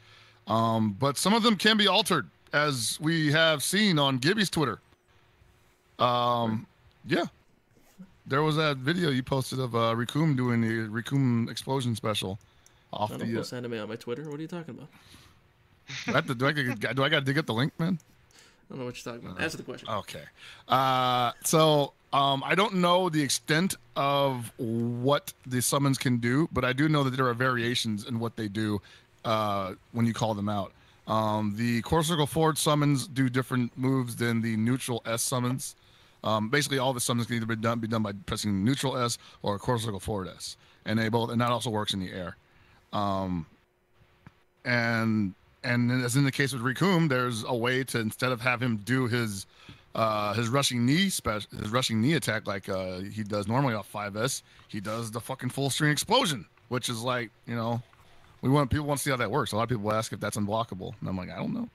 But some of them can be altered, as we have seen on Gibby's Twitter. Yeah. There was that video you posted of Rikum doing the Rikum explosion special. I don't post anime on my Twitter. What are you talking about? Do I got to dig up the link, man? I don't know what you're talking about. Answer the question. Okay. So I don't know the extent of what the summons can do, but I do know that there are variations in what they do when you call them out. The core circle forward summons do different moves than the neutral S summons. Basically, all the summons can either be done by pressing neutral S or core circle forward S, and that also works in the air. And And as in the case with Rikum, there's a way to, instead of have him do his rushing knee attack like he does normally off 5S, he does the fucking full string explosion, which is like, you know, people want to see how that works. A lot of people ask if that's unblockable, and I'm like, I don't know,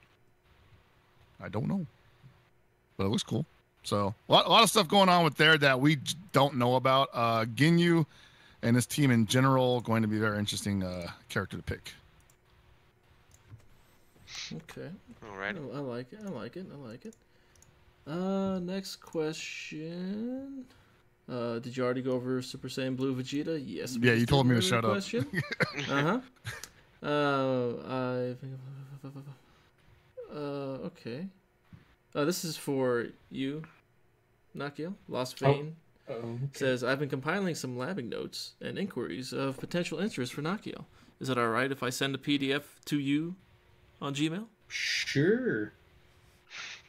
but it looks cool. So a lot of stuff going on with there that we don't know about. Ginyu and his team in general going to be a very interesting character to pick. Okay. All right. I like it. Next question. Did you already go over Super Saiyan Blue Vegeta? Yes. Yeah, you told me to shut up. Okay. This is for you, Nakkiel. Lost Vein Okay. says, I've been compiling some labbing notes and inquiries of potential interest for Nakkiel. Is it alright if I send a PDF to you on Gmail? Sure.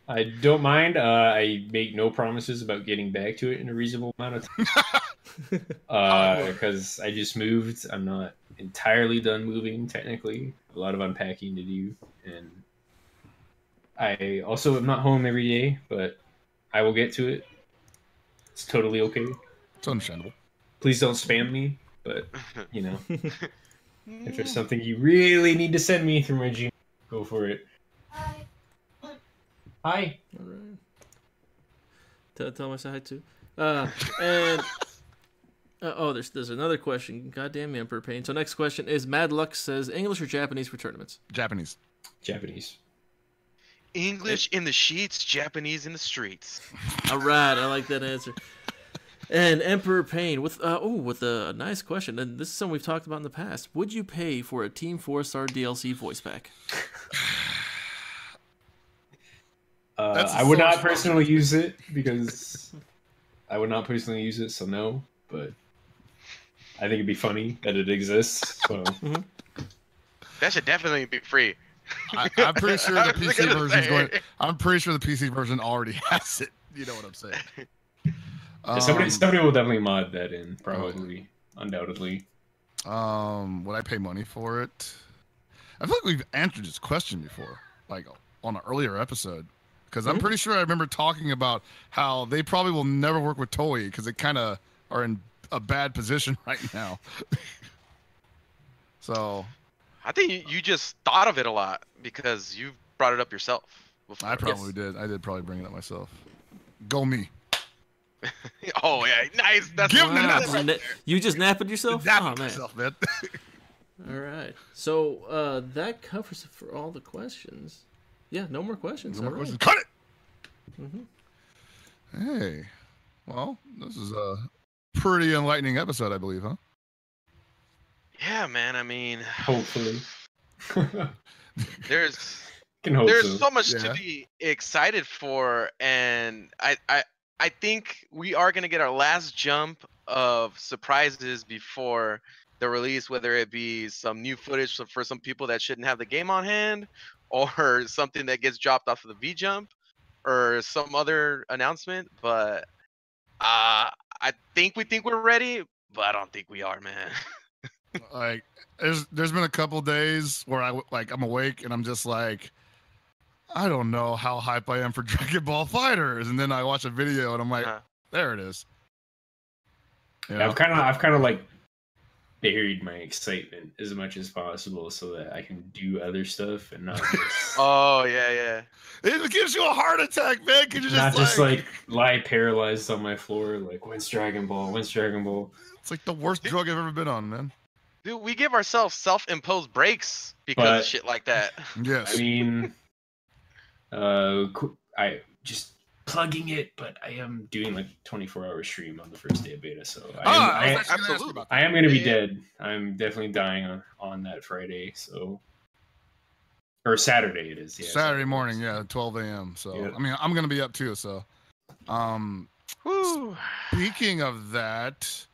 I don't mind. I make no promises about getting back to it in a reasonable amount of time. Because I just moved. I'm not entirely done moving, technically. A lot of unpacking to do. And I also am not home every day, but I will get to it. It's totally okay. It's understandable. Please don't spam me, but, you know. If there's something you really need to send me through my Gmail, go for it. Hi. All right. Tell him I said hi too. And there's another question. Goddamn Emperor Pain. So next question is Mad Luck says English or Japanese for tournaments? Japanese. English in the sheets, Japanese in the streets. All right, I like that answer. And Emperor Pain with a nice question, and this is something we've talked about in the past. Would you pay for a Team 4-star DLC voice pack? I would not personally use it because I would not personally use it, so no. But I think it'd be funny that it exists. So That should definitely be free. I'm pretty sure the PC version's going. I'm pretty sure the PC version already has it. You know what I'm saying? Somebody will definitely mod that in, probably, undoubtedly. Would I pay money for it? I feel like we've answered this question before, like on an earlier episode. Because I'm pretty sure I remember talking about how they probably will never work with Toei because they kind of are in a bad position right now. So I think you just thought of it a lot because you brought it up yourself before. I probably did. I did probably bring it up myself. Go me. Oh yeah, nice. That's Give him the nap. You just napped yourself? Myself, man. All right. So that covers it for all the questions. Yeah, no more questions. No more right. questions. Cut it. Mm-hmm. Hey, well, this is a pretty enlightening episode, I believe, huh? Yeah, man. I mean, Hopefully. there's so much to be excited for, and I think we are gonna get our last jump of surprises before the release, whether it be some new footage for some people that shouldn't have the game on hand, or something that gets dropped off of the V-Jump, or some other announcement. But I think we're ready, but I don't think we are, man. Like, there's been a couple days where I'm awake and I'm just like, I don't know how hype I am for Dragon Ball FighterZ, and then I watch a video and I'm like, there it is. Yeah, I've kind of like buried my excitement as much as possible so that I can do other stuff and not just... Oh yeah. It gives you a heart attack, man. Could you just like lie paralyzed on my floor like, when's Dragon Ball? It's like the worst drug I've ever been on, man. Dude, we give ourselves self-imposed breaks because of shit like that. Yes. I mean, I just plugging it, but I am doing like 24-hour stream on the first day of beta, so I am going to be dead. I'm definitely dying on that Friday, so... Or Saturday it is, yeah. Saturday morning, 12 a.m. So, yeah. I mean, I'm going to be up too, so... Speaking of that,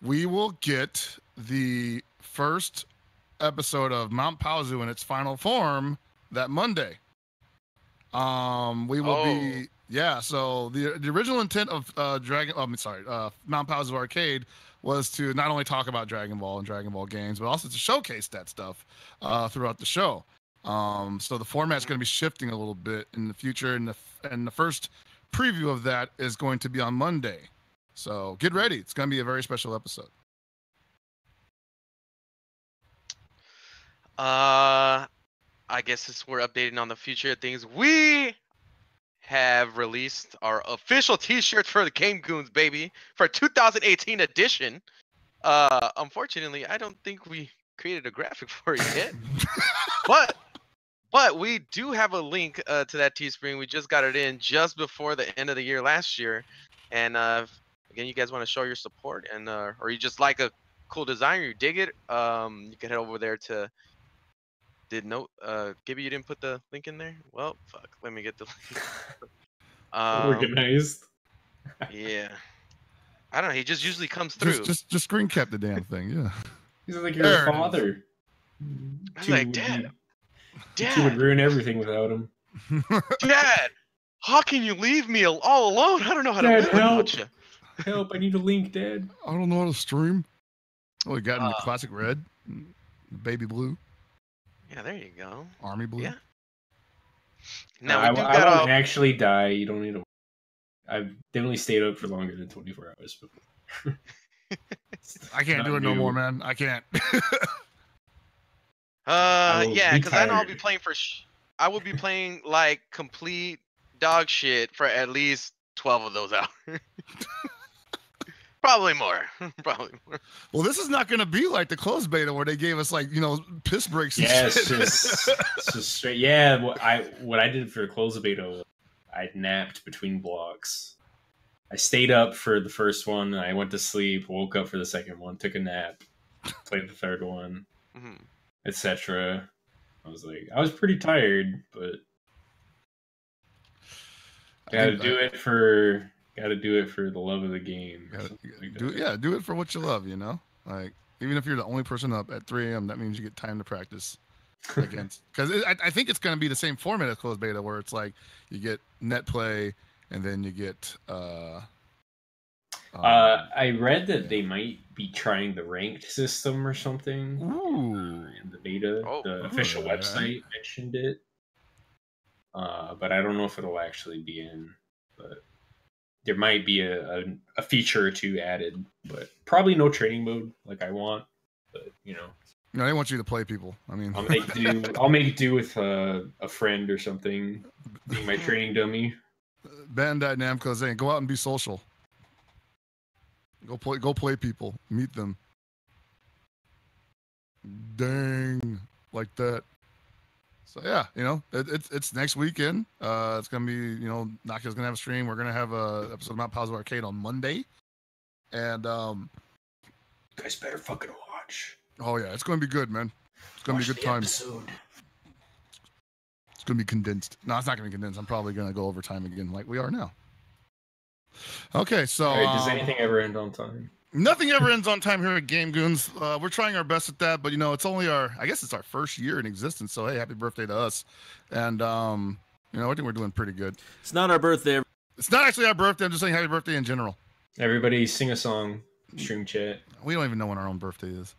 we will get the first episode of Mount Paozu in its final form that Monday. We will be... Yeah, so the original intent of Mount Paozu Arcade was to not only talk about Dragon Ball and Dragon Ball games, but also to showcase that stuff throughout the show. So the format's going to be shifting a little bit in the future, and the first preview of that is going to be on Monday. So get ready. It's going to be a very special episode. I guess since we're updating on the future of things, we have released our official T-shirts for the Game Goons, baby, for 2018 edition. Unfortunately, I don't think we created a graphic for it yet, but we do have a link to that Teespring. We just got it in just before the end of the year last year, and again, you guys want to show your support, and or you just like a cool design, or you dig it, you can head over there to. Gibby, you didn't put the link in there? Well, fuck. Let me get the link. Organized. Yeah. I don't know. He just usually comes through. Just screen cap the damn thing. Yeah. He's like your father. I'm like, Dad. He would ruin everything without him. Dad, how can you leave me all alone? I don't know how to live without you. Help! I need a link, Dad. I don't know how to stream. Oh, we got in the classic red, baby blue. Yeah, there you go. Army blue. Yeah. No, I won't actually die. You don't need to. I've definitely stayed up for longer than 24 hours before. I can't do it no more, man. I can't. Yeah, because I know I'll be playing I will be playing like complete dog shit for at least 12 of those hours. Probably more. Probably more. Well, this is not going to be like the closed beta where they gave us like, piss breaks. And yeah, shit. it's just straight. Yeah, what I did for the closed beta, I napped between blocks. I stayed up for the first one. I went to sleep. Woke up for the second one. Took a nap. Played the third one, etc. I was pretty tired, but got to do it for. Got to do it for the love of the game. Do it for what you love, Like, even if you're the only person up at 3 a.m., that means you get time to practice against. Because I think it's going to be the same format as closed beta, where it's like you get net play, and then you get. I read that they might be trying the ranked system or something. Ooh. In the beta, the official website mentioned it. But I don't know if it'll actually be in. But there might be a feature or two added, but probably no training mode like I want. But No, they want you to play people. I mean, I'll make do with a friend or something being my training dummy. Bandai Namco saying, go out and be social. Go play people. Meet them. Dang, like that. So yeah, it's next weekend. It's gonna be, Nakkiel's gonna have a stream. We're gonna have a episode about Paozu Arcade on Monday, and you guys better fucking watch. Oh yeah, it's gonna be good, man. It's gonna be a good time. It's gonna be condensed. No, it's not gonna be condensed. I'm probably gonna go over time again, like we are now. Okay, so does anything ever end on time? Nothing ever ends on time here at Game Goons. We're trying our best at that, but it's only I guess it's our first year in existence. So hey, happy birthday to us. And I think we're doing pretty good. It's not our birthday. It's not actually our birthday. I'm just saying happy birthday in general. Everybody sing a song, stream chat. We don't even know when our own birthday is.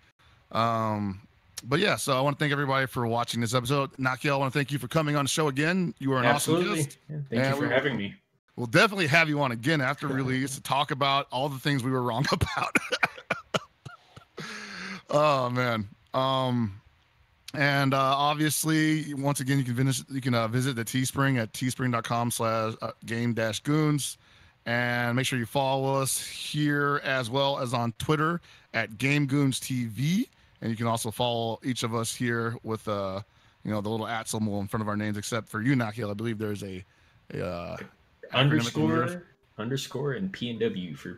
But yeah, so I want to thank everybody for watching this episode. Nakkiel, I want to thank you for coming on the show again. You were an awesome guest. Yeah, thank you for having me. We'll definitely have you on again after release to talk about all the things we were wrong about. Oh man. And obviously, once again, you can visit the Teespring at teespring.com/game-goons, and make sure you follow us here as well as on Twitter at GameGoonsTV, and you can also follow each of us here with the little @ symbol in front of our names, except for you, Nakkiel. I believe there's a underscore and PNW for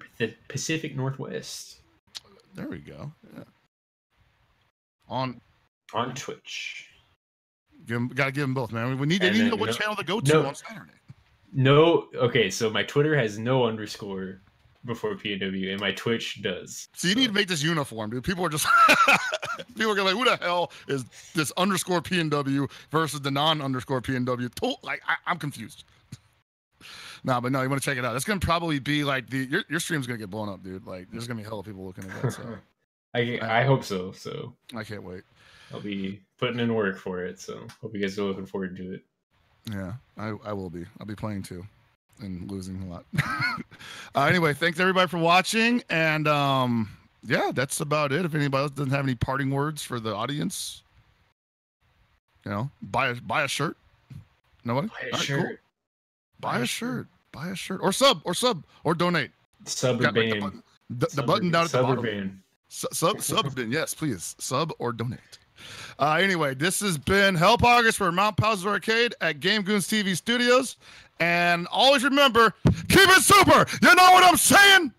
Pacific Northwest. There we go. Yeah. On Twitch. Gotta give them both, man. We need to know what channel to go to on Saturday. No, okay, so my Twitter has no underscore before PNW, and my Twitch does. So you need to make this uniform, dude. People are just people are gonna who the hell is this underscore PNW versus the non-underscore PNW? Like I'm confused. No, you want to check it out. It's gonna probably be like your stream's gonna get blown up, dude. Like there's gonna be a hell of people looking at that. So I hope so. So I can't wait. I'll be putting in work for it. So hope you guys are looking forward to it. Yeah, I will be. I'll be playing too, and losing a lot. Anyway, thanks everybody for watching, and yeah, that's about it. If anybody else doesn't have any parting words for the audience, buy a shirt. Nobody? Buy a shirt. Cool. Buy a shirt. Buy a shirt. Or sub or donate. Sub or ban. The button down at the bottom. Sub or ban. Sub bin, yes, please. Sub or donate. Anyway, this has been Hellpoggers for Mount Paozu Arcade at Game Goons TV Studios. And always remember, keep it super. You know what I'm saying?